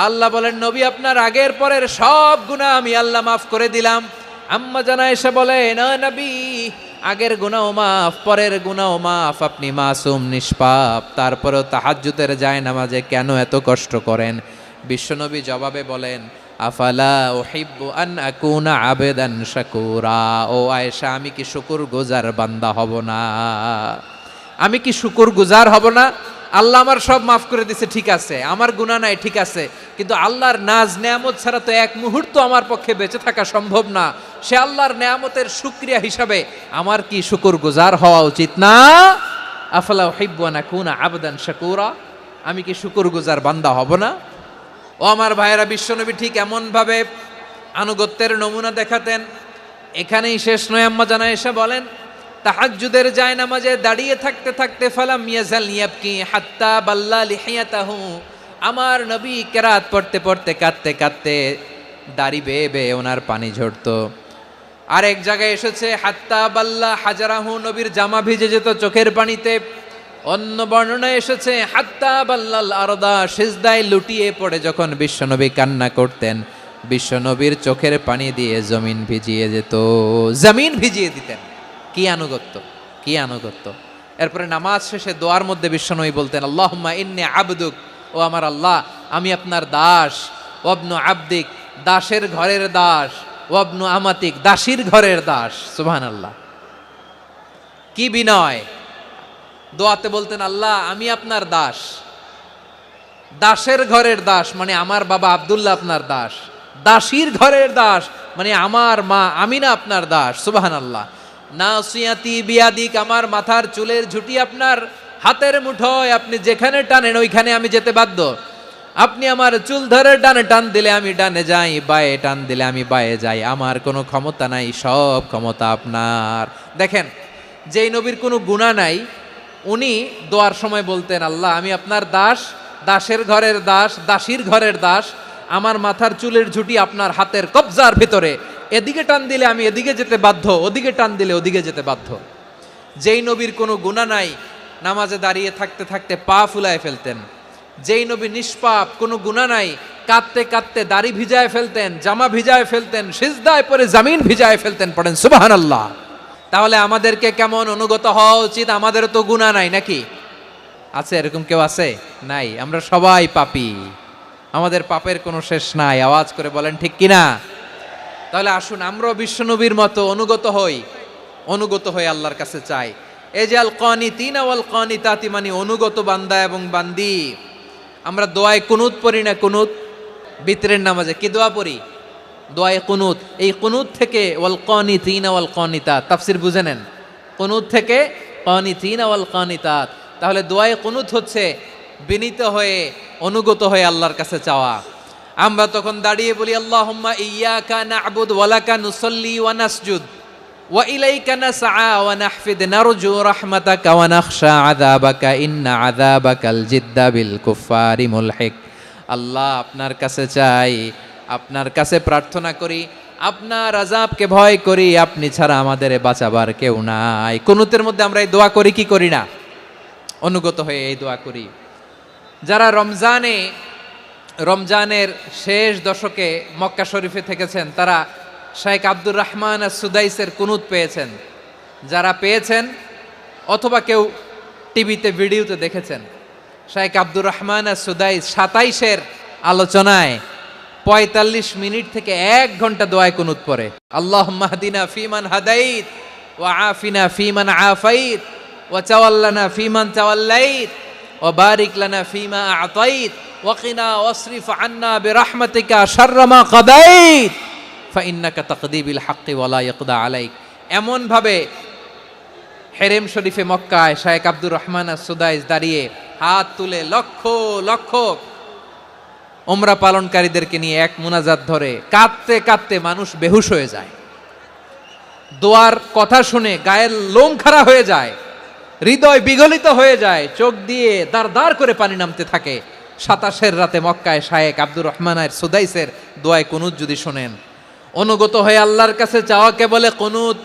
[SPEAKER 1] আল্লাহ বলেন, নবী আপনার আগের পরের সব গুনাহ আমি আল্লাহ মাফ করে দিলাম। আম্মা জান আয়েশা বলে, না নবী, আগের গুনাহ মাফ, পরের গুনাহ মাফ, আপনি মাসুম, নিষ্পাপ, তারপরেও তাহাজ্জুদের জায়নামাজে কেন এত কষ্ট করেন? বিশ্বনবী জবাবে বলেন, আফালা উহিব্বু আন আকুনা আবেদান শাকুরা। ও আয়েশা, আমি কি শুকরগুজার বান্দা হব না? আমি কি শুকরগুজার হব না? আল্লাহ আমার সব মাফ করে দিছে, ঠিক আছে, আমার গুনাহ নাই, ঠিক আছে, কিন্তু আল্লাহর নাজ নেয়ামত ছাড়া তো এক মুহূর্ত আমার পক্ষে বেঁচে থাকা সম্ভব না। সে আল্লাহর নেয়ামতের শুকরিয়া হিসাবে আমার কি শুকরগুজার হওয়া উচিত না? আফালা উহিব্বু আন আকুনা আবদান শাকুরা। আমি কি শুকরগুজার বান্দা হব না? ও আমার ভাইয়েরা, বিশ্বনবী ঠিক এমনভাবে আনুগত্যের নমুনা দেখাতেন। এখানেই শেষ নয়, আম্মা জান আয়েশা বলেন, তাহাজ্জুদের জায়নামাজে দাঁড়িয়ে থাকতে থাকতে ফালাম ইয়াজাল ইয়াবকি হাত্তা বাল্লা লিহিয়াতাহু। আমার নবী কেরাত পড়তে পড়তে কাঁদতে কাঁদতে দাড়ি বেয়ে বেয়ে ওনার পানি ঝরতো। আর এক জায়গায় এসেছে হাত্তা বাল্লা হাজারাহু, নবীর জামা ভিজে যেত চোখের পানিতে। অন্য বর্ণনায় এসেছে হাত্তা বাল্লাল আরদা, সিজদায় লুটিয়ে পড়ে যখন বিশ্বনবী কান্না করতেন, বিশ্বনবীর চোখের পানি দিয়ে জমিন ভিজিয়ে যেত, জমিন ভিজিয়ে দিতেন। কি আনুগত্য, কি আনুগত্য! এরপরে নামাজ শেষে দোয়ার মধ্যে বিশ্বনবী বলতেন, আল্লাহুম্মা ইন্নী আবদুক, ও আমার আল্লাহ, আমি আপনার দাস। ওয়াবনু আবদিক, দাসের ঘরের দাস। ওয়াবনু আমাতিক, দাসীর ঘরের দাস। সুবহানাল্লাহ, কি বিনয়! দোয়াতে বলতেন, আল্লাহ আমি আপনার দাস। দাসের ঘরের দাস মানে আমার বাবা আব্দুল্লাহ আপনার দাস। দাসীর ঘরের দাস মানে আমার মা আমিনা আপনার দাস। সুবহানাল্লাহ। নাসিয়াতি বিয়াদিক, আমার মাথার চুলের ঝুঁটি আপনার হাতের মুঠোয়, আপনি যেখানে টানেন ওইখানে আমি যেতে বাধ্য। আপনি আমার চুল ধরে ডানে টান দিলে আমি ডানে যাই, বায়ে টান দিলে আমি বায়ে যাই, আমার কোনো ক্ষমতা নাই, সব ক্ষমতা আপনার। দেখেন, যেই নবীর কোনো গুনাহ নাই, উনি দোয়ার সময় বলতেন, আল্লাহ আমি আপনার দাস, দাসের ঘরের দাস, দাসীর ঘরের দাস, আমার মাথার চুলের ঝুঁটি আপনার হাতের কবজার ভিতরে, এদিকে টান দিলে আমি এদিকে যেতে বাধ্য, ওদিকে টান দিলে ওদিকে যেতে বাধ্য। যেই নবীর কোনো গুনাহ নাই, নামাজে দাঁড়িয়ে থাকতে থাকতে পা ফুলায় ফেলতেন। যেই নবী নিষ্পাপ, কোনো গুনাহ নাই, কাঁদতে কাঁদতে দাড়ি ভিজায় ফেলতেন, জামা ভিজায় ফেলতেন, সিজদায় পরে জামিন ভিজায় ফেলতেন। পড়েন সুবহানাল্লাহ। তাহলে আমাদেরকে কেমন অনুগত হওয়া উচিত? আমাদেরও তো গুনাহ নাই নাকি? আছে এরকম কেউ? আছে? নাই। আমরা সবাই পাপী, আমাদের পাপের কোনো শেষ নাই। আওয়াজ করে বলেন ঠিক কিনা? তাহলে আসুন আমরাও বিশ্বনবীর মতো অনুগত হই, অনুগত হয়ে আল্লাহর কাছে চাই। এই যে আল কানিতিনা ওয়াল কানিতাতি, মানে অনুগত বান্দা এবং বান্দি। আমরা দোয়ায় কুনুত পড়ি না? কুনুত বিতরের নামাজে কি দোয়া পড়ি? দোয়ায়ে কুনুত। এই কুনুত থেকে ওয়াল কানিতিনা ওয়াল কানিতাত, তাফসীর বুঝে নেন। কুনুত থেকে কানিতিনা ওয়াল কানিতাত। তাহলে দোয়ায়ে কুনুত হচ্ছে বিনীত হয়ে, অনুগত হয়ে আল্লাহর কাছে চাওয়া। আমরা তখন দাঁড়িয়ে বলি, আল্লাহুম্মা ইয়্যাকা না'বুদু ওয়া লাকা নুসাল্লি ওয়া নাসজুদ ওয়া ইলাইকা নাসআ ওয়া নাহফিদ নারজু রাহমাতাকা ওয়া নাখশা আযাবাকা ইন্না আযাবাকাল জিদ্দা বিল কুফফারি মুলহিক। আল্লাহ আপনার কাছে চাই, আপনার কাছে প্রার্থনা করি, আপনার আযাবকে ভয় করি, আপনি ছাড়া আমাদের বাঁচাবার কেউ নাই। কুনুতের মধ্যে আমরা এই দোয়া করি কি করি না? অনুগত হয়ে এই দোয়া করি। যারা রমজানের শেষ দশকে মক্কা শরীফে থেকেছেন, তারা শাইখ আব্দুর রহমান সুদাইসের কুনুত পেয়েছেন। যারা পেয়েছেন অথবা কেউ টিভিতে ভিডিওতে দেখেছেন, শাইখ আব্দুর রহমান সুদাইস 27-এর আলোচনায় 45 মিনিট থেকে 1 ঘন্টা দোয়ায় কুনুত পড়ে। আল্লাহুম্মা হদিনা ফিমান হাদাইত ওয়া আফিনা ফিমান আফাইত ওয়া তাওয়াল্লানা ফিমান তাওয়াল্লাইত ওয়া বারিক লানা ফিমা আ'তাইত ওয়া কিনা ওয়াসরিফ আন্না বিরহমাতিকা শাররা মা কাদাইত ফাইন্নাকা তাকদি বিল হাক্কি ওয়া লা ইয়াকদা আলাইক। এমন ভাবে হেরেম শরীফে মক্কায় শাইখ আব্দুর রহমান সুদাইস দাঁড়িয়ে হাত তুলে লক্ষ লক্ষ উমরা পালনকারীদেরকে নিয়ে এক মুনাজাত ধরে কাঁদতে কাঁদতে মানুষ বেহুশ হয়ে যায়। দোয়ার কথা শুনে গায়ের লোম খাড়া হয়ে যায়, হৃদয় বিগলিত হয়ে যায়, চোখ দিয়ে দাঁড় দাঁড় করে পানি নামতে থাকে। 27 রাতে মক্কায় শায়েখ আব্দুর রহমানের সুদাইসের দোয়ায় কুনুত যদি শোনেন, অনুগত হয়ে আল্লাহর কাছে চাওয়াকে বলে কুনুত।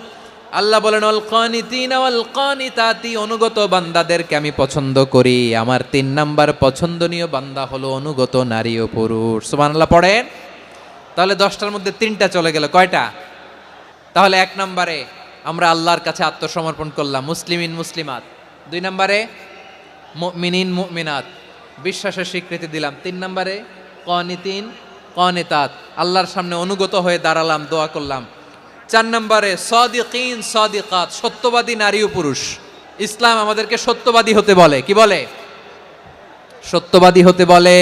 [SPEAKER 1] আল্লাহ বলেন আল কানিতিনা ওয়াল কানিতাতি, অনুগত বান্দাদেরকে আমি পছন্দ করি। আমার 3 নাম্বার পছন্দনীয় বান্দা হলো অনুগত নারী ও পুরুষ। সুবহানাল্লাহ পড়েন। তাহলে 10টার মধ্যে 3টা চলে গেল, কয়টা? তাহলে 1 নম্বরে আমরা আল্লাহর কাছে আত্মসমর্পণ করলাম, মুসলিমিন মুসলিমাত। 2 নম্বরে মুমিনিন মুমিনাত, বিশ্বাসের স্বীকৃতি দিলাম। 3 নম্বরে কানিতিন কানিতাত, আল্লাহর সামনে অনুগত হয়ে দাঁড়ালাম, দোয়া করলাম। 4 নম্বরে সাদিকিন সাদিকাত, সত্যবাদী নারী ও পুরুষ। ইসলাম আমাদেরকে সত্যবাদী হতে বলে। কি বলে? সত্যবাদী হতে বলে,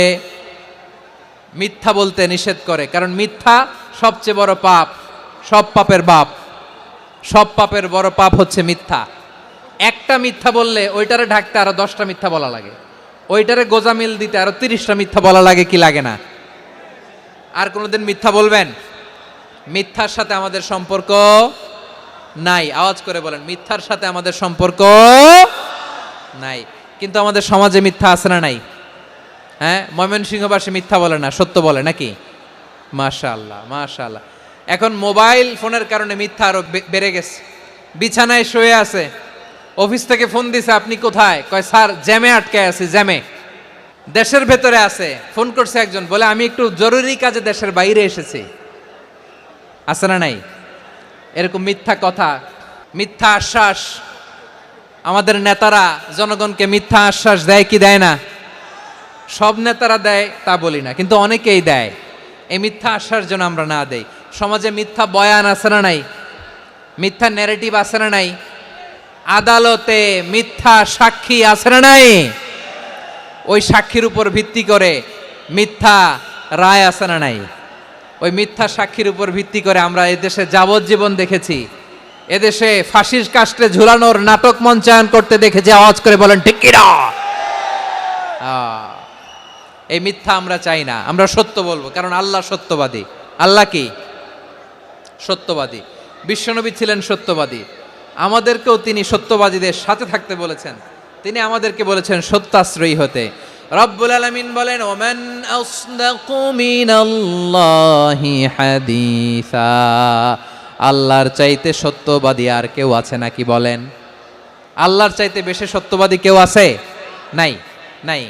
[SPEAKER 1] মিথ্যা বলতে নিষেধ করে। কারণ মিথ্যা সবচেয়ে বড় পাপ, সব পাপের বাপ। সব পাপের বড় পাপ হচ্ছে মিথ্যা। একটা মিথ্যা বললে ওইটারে ঢাকতে আরো 10টা মিথ্যা বলা লাগে, ওইটারে গোজামিল দিতে আরো 30টা মিথ্যা বলা লাগে, কি লাগে না? আর কোনোদিন মিথ্যা বলবেন? মিথ্যার সাথে আমাদের সম্পর্ক নাই। আওয়াজ করে বলেন, মিথ্যার সাথে আমাদের সম্পর্ক নাই। কিন্তু আমাদের সমাজে মিথ্যা আছে না নাই? হ্যাঁ, ময়মনসিংহবাসী মিথ্যা বলে না, সত্য বলে নাকি? মাশাআল্লাহ মাশাআল্লাহ। এখন মোবাইল ফোনের কারণে মিথ্যা আরো বেড়ে গেছে। বিছানায় শুয়ে আছে, অফিস থেকে ফোন দিছে, আপনি কোথায়? কয় স্যার জ্যামে আটকে আছি, জ্যামে। দেশের ভেতরে আছে, ফোন করছে একজন, বলে আমি একটু জরুরি কাজে দেশের বাইরে এসেছি। আছে না নাই? এরকম মিথ্যা কথা, মিথ্যা আশ্বাস। আমাদের নেতারা জনগণকে মিথ্যা আশ্বাস দেয় কি দেয় না? সব নেতারা দেয় তা বলি না, কিন্তু অনেকেই দেয়। এই মিথ্যা আশ্বাস যেন আমরা না দেই। সমাজে মিথ্যা বয়ান আছে না নাই? মিথ্যা ন্যারেটিভ আছে না নাই? আদালতে মিথ্যা সাক্ষী আছে না নাই? ওই সাক্ষীর উপর ভিত্তি করে মিথ্যা রায় আছে না নাই? ওই মিথ্যা সাক্ষীর উপর ভিত্তি করে আমরা এদেশে যাবজ্জীবন দেখেছি, এদেশে ফাঁসির কাস্টে ঝুলানোর নাটক মঞ্চায়ন করতে দেখেছি। আওয়াজ করে বলেন ঠিক কি না? এই মিথ্যা আমরা চাই না, আমরা সত্য বলবো, কারণ আল্লাহ সত্যবাদী। আল্লাহ কি? সত্যবাদী। বিশ্বনবী ছিলেন সত্যবাদী, আমাদেরকেও তিনি সত্যবাদীদের সাথে থাকতে বলেছেন। তিনি আমাদেরকে বলেছেন সত্যাশ্রয়ী হতে। রব্বুল আলামিন বলেন ওমান আসদাকু মিনাল্লাহি হাদিসা, আল্লাহর চাইতে সত্যবাদী আর কেউ আছে নাকি বলেন? আল্লাহর চাইতে বেশি সত্যবাদী কেউ আছে? নাই, নাই।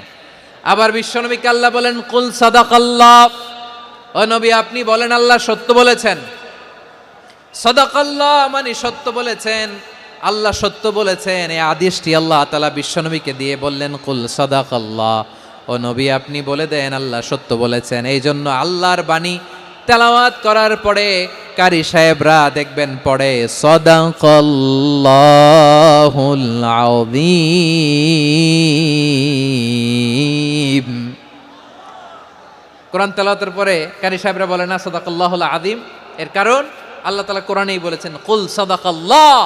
[SPEAKER 1] আবার বিশ্বনবীকে আল্লাহ বলেন কুল সাদাকাল্লাহ, ও নবী আপনি বলেন আল্লাহ সত্য বলেছেন। সাদাকাল্লাহ মানে সত্য বলেছেন, আল্লাহ সত্য বলেছেন। এই আদেশটি আল্লাহ তাআলা বিশ্বনবীকে দিয়ে বললেন কুল সাদাকাল্লাহ, ও নবী আপনি বলে দেন আল্লাহ সত্য বলেছেন। এই জন্য আল্লাহর বাণী তেলাওয়াত করার পরে কারি সাহেবরা দেখবেন পড়ে সাদাকাল্লাহুল আযীম। কোরআন তেলাওয়াতের পরে কারি সাহেবরা বলে না সাদাকাল্লাহুল আযীম, এর কারণ আল্লাহ তাআলা কোরআনেই বলেছেন কুল সাদাকাল্লাহ,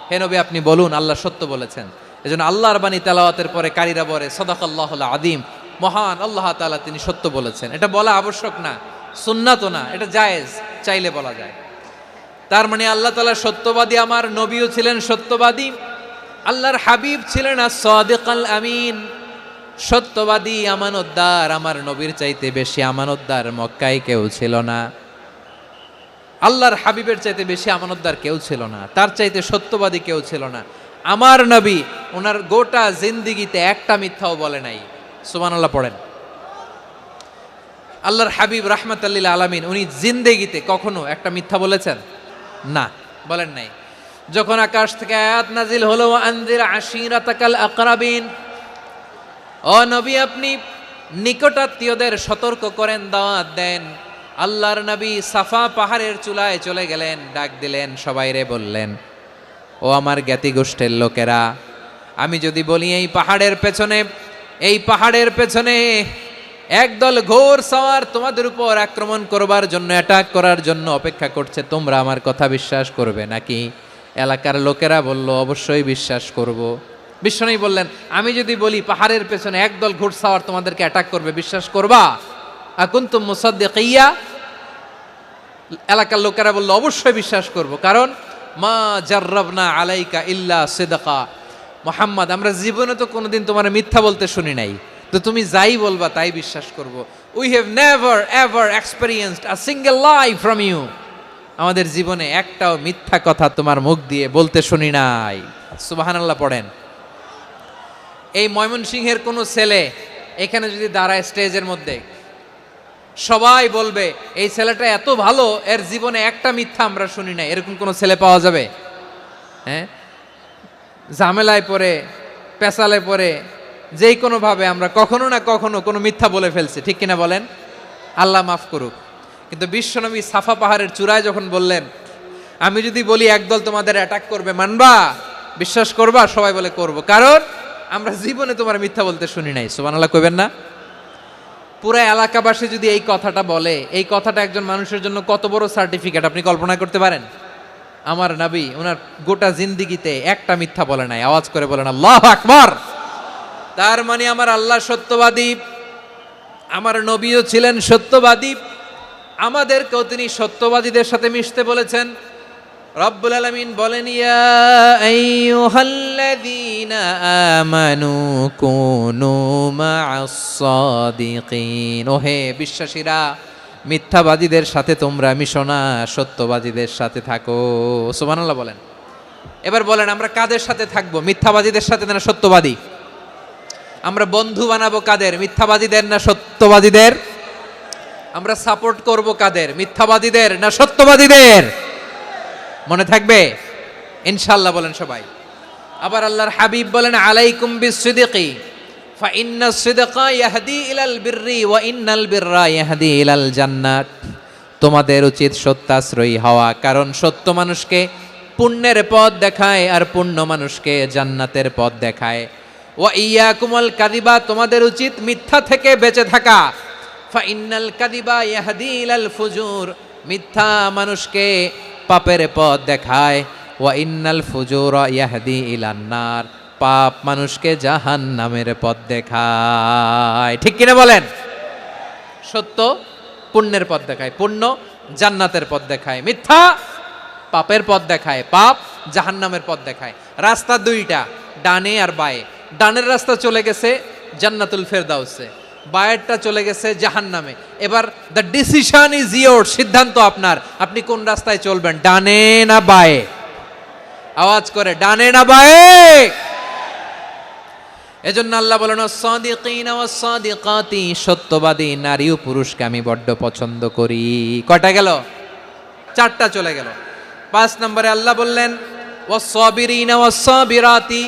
[SPEAKER 1] হে নবী আপনি বলুন আল্লাহ সত্য বলেছেন। এজন্য আল্লাহর বাণী তেলাওয়াতের পরে কারীরা বলে সাদাকাল্লাহুল আযীম, মহান আল্লাহ তাআলা তিনি সত্য বলেছেন। এটা বলা আবশ্যক না, সুন্নাতও না, এটা জায়েজ, চাইলে বলা যায়। তার মানে আল্লাহ তাআলা সত্যবাদী, আমার নবীও ছিলেন সত্যবাদী, আল্লাহর হাবিব ছিলেন as-সাদিকাল আমিন, সত্যবাদী আমানতদার। আমার নবীর চাইতে বেশি আমানতদার মক্কায় কেউ ছিল না, আল্লাহর হাবিবের চাইতে বেশি আমানতদার কেউ ছিল না, তার চাইতে সত্যবাদী কেউ ছিল না। আমার নবী ওনার গোটা জিন্দিগিতে একটা মিথ্যাও বলে নাই। সুবহানাল্লাহ পড়েন। আল্লাহর হাবিব রাহমাতাল লিল আলামিন উনি জিন্দেগিতে কখনো একটা মিথ্যা বলেছেন? না, বলেন নাই। যখন আকাশ থেকে আয়াত নাজিল হলো আনজির আশিরাতাকাল আকরাবিন, ও নবী আপনি নিকটাত্মীয়দের সতর্ক করেন, দাওয়াত দেন। আল্লাহর নবী সাফা পাহাড়ের চূড়ায় চলে গেলেন, ডাক দিলেন, সবাইরে বললেন ও আমার জ্ঞাতি গোষ্ঠীর লোকেরা, আমি যদি বলি এই পাহাড়ের পেছনে একদল ঘোর সওয়ার তোমাদের উপর আক্রমণ করবার জন্য, অ্যাটাক করার জন্য অপেক্ষা করছে, তোমরা আমার কথা বিশ্বাস করবে নাকি? এলাকার লোকেরা বলল অবশ্যই বিশ্বাস করব। বিশ্বনবী বললেন, আমি যদি বলি পাহাড়ের পেছনে একদল ঘোড়সাওয়ার তোমাদেরকে অ্যাটাক করবে, বিশ্বাস করবা? আকুনতুম মুসাদ্দিকিয়া? এলাকার লোকেরা বলল, অবশ্যই বিশ্বাস করব, কারণ মা জাররাবনা আলাইকা ইল্লা সিদকা। মুহাম্মদ, আমরা জীবনে তো কোনোদিন তোমার মিথ্যা বলতে শুনি নাই, তো তুমি যাই বলবা তাই বিশ্বাস করব। We have never ever experienced a single lie from you. আমাদের জীবনে একটাও মিথ্যা কথা তোমার মুখ দিয়ে বলতে শুনি নাই। সুবহানাল্লাহ পড়েন। এই ময়মনসিংহের কোনো ছেলে এখানে যদি দাঁড়ায় স্টেজের মধ্যে, সবাই বলবে এই ছেলেটা এত ভালো, এর জীবনে একটা মিথ্যা আমরা শুনি নাই। এরকম কোনো ছেলে পাওয়া যাবে? হ্যাঁ, ঝামেলায় পড়ে, পেশালে পড়ে, যেই কোনোভাবে আমরা কখনো না কখনো কোনো মিথ্যা বলে ফেলছি, ঠিক কিনা বলেন? আল্লাহ মাফ করুক। কিন্তু বিশ্বনবী সাফা পাহাড়ের চূড়ায় যখন বললেন, আমি যদি বলি একদল তোমাদের অ্যাটাক করবে, মানবা? বিশ্বাস করবা? সবাই বলে করব, কারণ আমরা জীবনে তোমার মিথ্যা বলতে শুনি নাই। সুবহানাল্লাহ কইবেন না? পুরো এলাকাবাসী যদি এই কথাটা বলে, এই কথাটা একজন মানুষের জন্য কত বড় সার্টিফিকেট আপনি কল্পনা করতে পারেন? আমার নবী ওনার গোটা জিন্দিগিতে একটা মিথ্যা বলে নাই। আওয়াজ করে বলেন আল্লাহু আকবার। তার মানে আমার আল্লাহ সত্যবাদী, আমার নবীও ছিলেন সত্যবাদী, আমাদেরকেও তিনি সত্যবাদীদের সাথে মিশতে বলেছেন। রব্বুল আলামিন বলেন, ইয়া আইয়ুহাল্লাযীনা আমানু কুনু মা'আস সাদিকিন। ওহে বিশ্বাসীরা, মিথ্যাবাদীদের সাথে তোমরা মিশো না, সত্যবাদীদের সাথে থাকো। সুবহানাল্লাহ বলেন। এবার বলেন, আমরা কাদের সাথে থাকবো? মিথ্যাবাদীদের সাথে না সত্যবাদী? আমরা বন্ধু বানাবো কাদের? মিথ্যাবাদীদের না সত্যবাদীদের? আমরা সাপোর্ট করব কাদের? মিথ্যাবাদীদের না সত্যবাদীদের? মনে থাকবে ইনশাআল্লাহ বলেন সবাই। আবার আল্লাহর হাবিব বলেন, আলাইকুম বিসসিদকি ফা ইন্নাস সিদকা ইয়াহদি ইলাল বিররি ওয়া ইন্নাল বিররা ইয়াহদি ইলাল জান্নাত। তোমাদের উচিত সত্যাশ্রয়ী হওয়া, কারণ সত্য মানুষকে পুণ্যের পথ দেখায় আর পুণ্য মানুষকে জান্নাতের পথ দেখায়। ওয়া ইয়াকুমুল কাযিবা, তোমাদের উচিত মিথ্যা থেকে বেঁচে থাকা। ফা ইন্নাল কাযিবা ইয়াহদি ইলাল ফুজুর, মিথ্যা মানুষকে পাপের পথ দেখায়। ওয়া ইন্নাল ফুজুরা ইয়াহদি ইলান নার, পাপ মানুষকে জাহান্নামের পথ দেখায়। ঠিক কিনা বলেন? সত্য পুণ্যের পথ দেখায়, পুণ্য জান্নাতের পথ দেখায়, মিথ্যা পাপের পথ দেখায়, পাপ জাহান্নামের পথ দেখায়। রাস্তা দুইটা, ডানে আর বায়ে। ডানের রাস্তা চলে গেছে জান্নাতুল ফেরদাউসে, বায়েরটা চলে গেছে জাহান্নামে। এবার দ্য ডিসিশন ইজ ইয়োর, সিদ্ধান্ত আপনার, আপনি কোন রাস্তায় চলবেন, ডানে না বায়ে? আওয়াজ করে, ডানে না বায়ে? এজন্য আল্লাহ বলেন, সাদিকিনা ওয়াস সাদিকাতি, সত্যবাদী নারী ও পুরুষকে আমি বড্ড পছন্দ করি। কয়টা গেল? চারটা চলে গেল। 5 নম্বরে আল্লাহ বললেন, ওয়াস সাবিরিনা ওয়াস সাবিরাতি,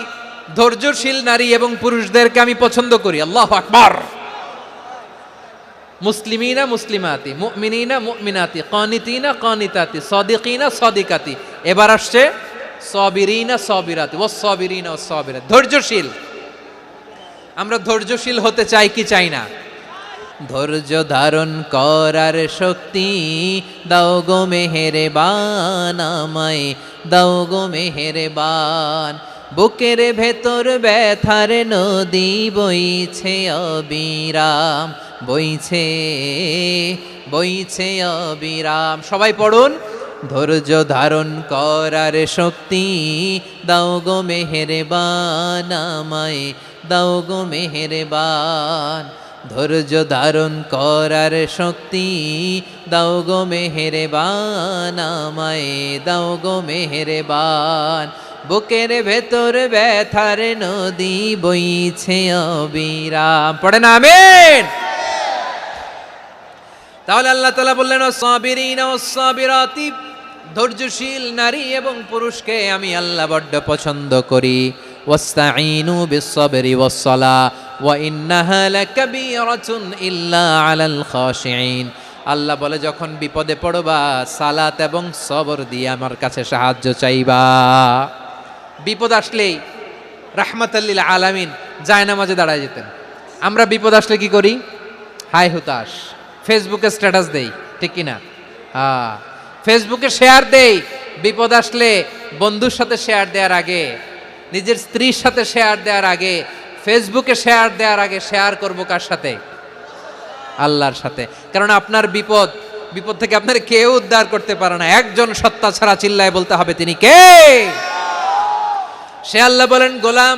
[SPEAKER 1] ধৈর্যশীল নারী এবং পুরুষদেরকে আমি পছন্দ করি। আল্লাহু আকবার। মুসলিমিনা মুসলিমাতি, মুমিনিনা মুমিনাতি, কানিতিনা কানিতাতি, সাদিকিনা সাদিকাতি। এবার আসছে সাবিরিনা সাবিরাতি, ওয়াস সাবিরিনা ওয়াস সাবিরাত, ধৈর্যশীল। আমরা ধৈর্যশীল হতে চাই কি চাই না? ধৈর্য ধারণ করার শক্তি দাও গো মেহেরবান, আমায় দাও গো মেহেরবান। বুকের ভেতর ব্যথার নদী বইছে অবিরাম, বইছে বইছে অবিরাম। সবাই পড়ুন, ধৈর্য ধারণ করার শক্তি দাও গো মেহেরবান, আমায় দাও গো মেহেরবান। ধৈর্য ধারণ করার শক্তি দাও গো মেহেরবান, আমায় দাও গো মেহেরবান। বুকের ভেতর ব্যথার নদী বইছে অবিরাম। পড়েন আমিন। তাহলে আল্লাহ তাআলা বললেন, ওয়াস-সাবিরিনা ওয়াস-সাবিরাতি, ধৈর্যশীল নারী এবং পুরুষকে আমি আল্লাহ বড্ড পছন্দ করি। ওয়াস্তাঈনু বিস-সাবরি ওয়াস-সালাহ ওয়া ইন্নাহা লাকাবীরাতুন ইল্লা আলাল খাশিঈন। আল্লাহ বলে, যখন বিপদে পড়বা সালাত এবং সবর দিয়ে আমার কাছে সাহায্য চাইবা। বিপদ আসলেই রাহমাতাল লিল আলামিন জায়নামাজে দাঁড়ায় যেতেন। আমরা বিপদ আসলে কি করি? হাই হুতাশ, ফেসবুকে স্ট্যাটাস দেই, ঠিক কিনা? ফেসবুকে শেয়ার দেই। বিপদ আসলে বন্ধুর সাথে শেয়ার দেওয়ার আগে নিজের স্ত্রীর সাথে শেয়ার দেওয়ার আগে, ফেসবুকে শেয়ার দেওয়ার আগে শেয়ার করব কার সাথে? আল্লাহর সাথে। কারণ আপনার বিপদ থেকে আপনার কেউ উদ্ধার করতে পারে না, একজন সত্তা ছাড়া চিল্লায় বলতে হবে তিনি কে? সে আল্লাহ বলেন, গোলাম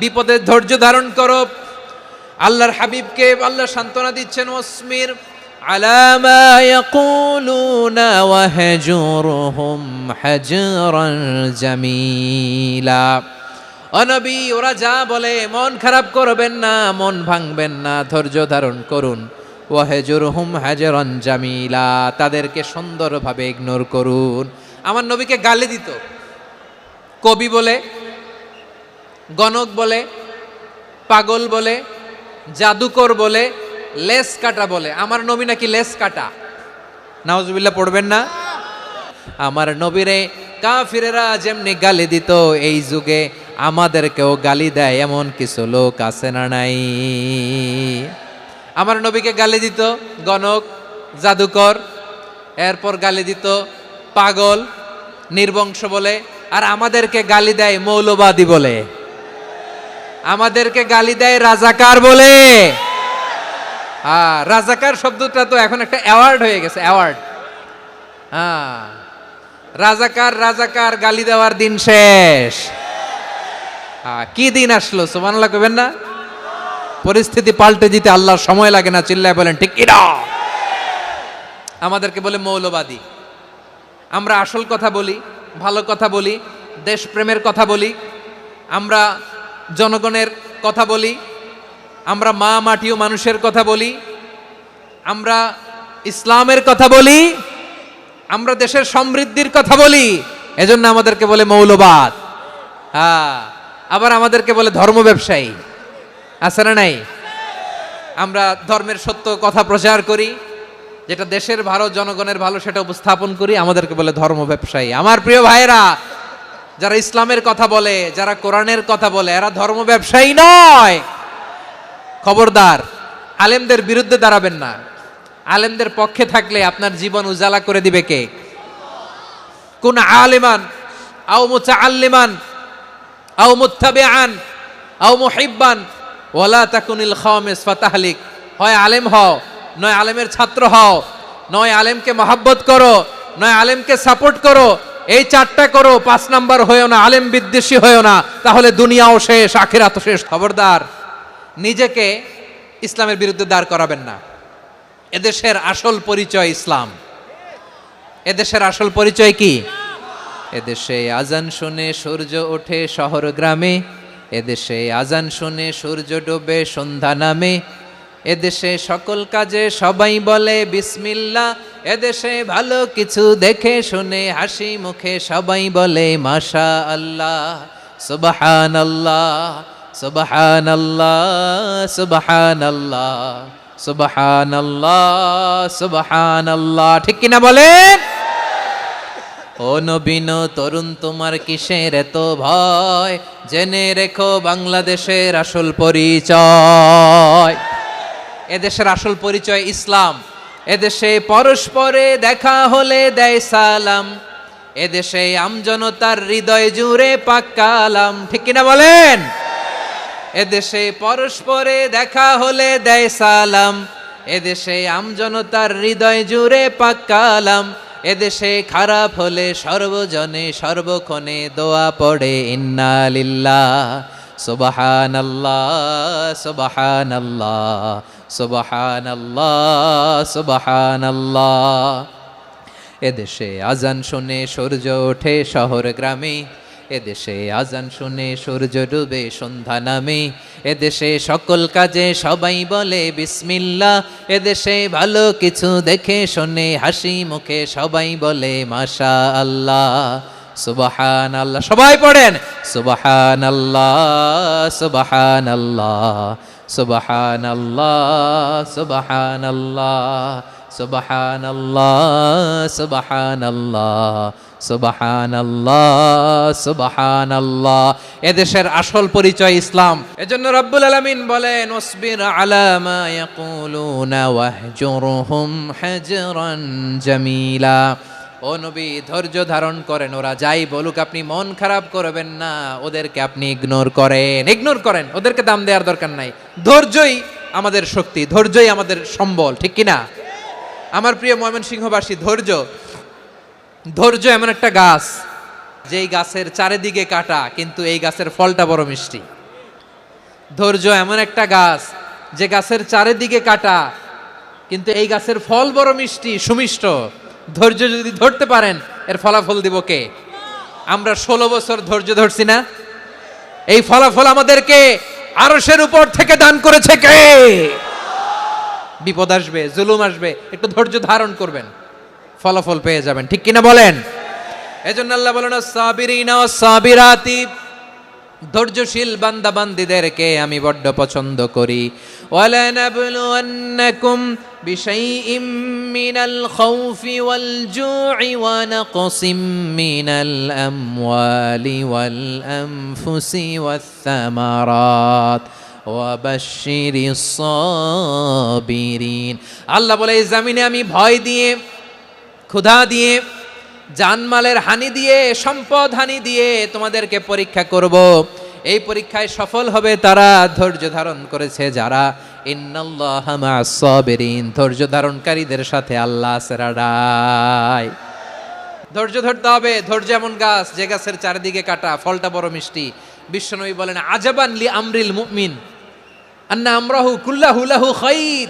[SPEAKER 1] বিপদে ধৈর্য ধারণ করো। আল্লাহর হাবিবকে আল্লাহ সান্ত্বনা দিচ্ছেন, ওয়াসমির আলা মা ইয়াকুলুনা ওয়াহজুরহুম হাজরান জামিলা। ও নবী, ওরা যা বলে মন খারাপ করবেন না, মন ভাঙবেন না, ধৈর্য ধারণ করুন। ওয়াহজুরহুম হাজরান জামিলা, তাদেরকে সুন্দরভাবে ইগনোর করুন। আমার নবীকে গালি দিত কবি বলে, গণক বলে, পাগল বলে, জাদুকর বলে, লেস কাটা বলে। আমার নবী নাকি লেস কাটা? নাউজুবিল্লাহ পড়বেন না? আমার নবীরে কাফিরেরা যেমনি গালি দিত, এই যুগে আমাদেরকেও গালি দেয় এমন কিছু লোক আছে না নাই? আমার নবীকে গালি দিত গণক, জাদুকর, এরপর গালি দিত পাগল, নির্বংশ বলে, আর আমাদেরকে গালি দেয় মৌলবাদী বলে, আমাদেরকে গালি দেয় রাজাকার বলে। রাজাকার শব্দটা তো এখন একটা অ্যাওয়ার্ড হয়ে গেছে, অ্যাওয়ার্ড। রাজাকার গালি দেওয়ার দিন শেষ। কি দিন আসলো, সুবহানাল্লাহ কইবেন না? পরিস্থিতি পাল্টে দিতে আল্লাহর সময় লাগে না, চিল্লায় বলেন ঠিক কি না? আমাদেরকে বলে মৌলবাদী। আমরা আসল কথা বলি, ভালো কথা বলি, দেশপ্রেমের কথা বলি, আমরা জনগণের কথা বলি, আমরা মা মাটি ও মানুষের কথা বলি, আমরা ইসলামের কথা বলি, আমরা দেশের সমৃদ্ধির কথা বলি, এজন্য আমাদেরকে বলে মৌলবাদ। আবার আমাদেরকে বলে ধর্ম ব্যবসায়ী, আছে না নাই? আমরা ধর্মের সত্য কথা প্রচার করি, যেটা দেশের ভালো, জনগণের ভালো, সেটা উপস্থাপন করি, আমাদেরকে বলে ধর্ম ব্যবসায়ী। আমার প্রিয় ভাইরা, যারা ইসলামের কথা বলে, যারা কোরআনের কথা বলে, এরা ধর্ম ব্যবসায়ী নয়। খবরদার, আলেমদের বিরুদ্ধে দাঁড়াবেন না। আলেমদের পক্ষে থাকলে আপনার জীবন উজালা করে দিবে কে? কুন আলিমান আও মুতাআল্লিমান আও মুত্তাবিআন আও মুহিব্বান ওয়ালা তাকুনিল খামিস ফাতাহলিক। হয় আলেম হও, নয় আলেমের ছাত্র হও, নয় আলেমকে মহব্বত করো, নয় আলেমকে সাপোর্ট করো। এই চারটা করো, 5 নাম্বার হয়েও না, আলেম বিদ্বেষী হয়েও না, তাহলে দুনিয়াও শেষ, আখিরাতও শেষ। খবরদার, নিজেকে ইসলামের বিরুদ্ধে দাঁড় করাবেন না। এদেশের আসল পরিচয় ইসলাম। এদেশের আসল পরিচয় কি? এদেশে আজান শুনে সূর্য ওঠে শহর গ্রামে, এদেশে আজান শুনে সূর্য ডোবে সন্ধ্যা নামে, এদেশে সকল কাজে সবাই বলে বিসমিল্লাহ, এদেশে ভালো কিছু দেখে শুনে হাসি মুখে সবাই বলে মাশা আল্লাহ, সুবহানাল্লাহ, সুবহানাল্লাহ, সুবহানাল্লাহ, সুবহানাল্লাহ, সুবহানাল্লাহ। ঠিক কিনা বলেন? ও নবীন তরুণ, তোমার কিসের এত ভয়? জেনে রেখো বাংলাদেশের আসল পরিচয়। এদেশের আসল পরিচয় ইসলাম। এদেশে পরস্পরে দেখা হলে দেয় সালাম, এদেশে আমজনতার হৃদয় জুড়ে পাক কালাম। ঠিক কিনা বলেন? এদেশে পরস্পরে দেখা হলে দেয় সালাম, এদেশে আমজনতার হৃদয় জুড়ে পাক কালাম, এদেশে খারাপ হলে সর্বজনে সর্বক্ষণে দোয়া পড়ে ইন্না লিল্লাহ, সুবহানাল্লাহ, সুবহানাল্লাহ, সুবহানাল্লাহ, সুবহানাল্লাহ। এদেশে আজান শুনে সূর্য ওঠে শহর গ্রামে, এদেশে আজান শুনে সূর্য ডুবে সন্ধ্যা নামে, এদেশে সকল কাজে সবাই বলে বিসমিল্লাহ, এদেশে ভালো কিছু দেখে শুনে হাসি মুখে সবাই বলে মাশা আল্লাহ, সুবহানাল্লাহ। সবাই পড়েন সুবহানাল্লাহ, সুবহানাল্লাহ, সুবহানাল্লাহ, সুবহানাল্লাহ, সুবহানাল্লাহ, সুবহানাল্লাহ, সুবহানাল্লাহ, সুবহানাল্লাহ। এদেশের আসল পরিচয় ইসলাম। এজন্য রব্বুল আলামিন বলেন ওয়াসবির আলা মা ইয়াকুলুনা ওয়াহজুরহুম হাজরান জামিলা। ও নবী ধৈর্য ধারণ করেন, ওরা যাই বলুক আপনি মন খারাপ করবেন না, ওদেরকে আপনি ইগনোর করেন, ওদেরকে দাম দেওয়ার দরকার নাই। ধৈর্যই আমাদের শক্তি, ধৈর্যই আমাদের সম্বল, ঠিক কিনা? আমার প্রিয় ময়মনসিংহবাসী, ধৈর্য এমন একটা গাছ, যেই গাছের চারিদিকে কাটা কিন্তু এই গাছের ফলটা বড় মিষ্টি। ধৈর্য এমন একটা গাছ, যে গাছের চারিদিকে কাটা কিন্তু এই গাছের ফল বড় মিষ্টি, সুমিষ্ট। ধৈর্য যদি ধরতে পারেন, এর ফলাফল দিব কে? আমরা 16 বছর ধৈর্য ধরছি না? এই ফলাফল আমাদেরকে আরশের উপর থেকে দান করেছে কে? বিপদ আসবে, জুলুম আসবে, একটু ধৈর্য ধারণ করবেন, ফলাফল পেয়ে যাবেন, ঠিক কিনা বলেন? এজন্য আল্লাহ বলেন সাবিরিনা ওয়াস সাবিরাতি, ধৈর্যশীল বান্দা বান্দীদেরকে আমি বড্ড পছন্দ করি। ওয়ালা নাবলুওয়ান্নাকুম বিশাইইম মিনাল খাউফি ওয়াল জু'i ওয়া নাকসিম মিনাল আমওয়ালি ওয়াল আনফুসি ওয়াস সামারাত ওয়া বাশশিরিস সাবিরিন। আল্লাহ বলে এই জমিনে আমি ভয় দিয়ে, ক্ষুধা দিয়ে, জানমালের হানি দিয়ে, সম্পদ হানি দিয়ে তোমাদেরকে পরীক্ষা করব। এই পরীক্ষায় সফল হবে তারা ধৈর্য ধারণ করেছে যারা। ইন্নাল্লাহা মা'আস সাবিরিন, ধৈর্য ধারণকারীদের সাথে আল্লাহ আছে রাডাই। ধৈর্য ধরতে হবে। ধৈর্য এমন গাছ, যে গাছের চারিদিকে কাটা, ফলটা বড় মিষ্টি। বিশ্বনবী বলেন আজাবান লি আমরিল মুমিন আন্না আমরাহু কুল্লাহু লাহু খাইর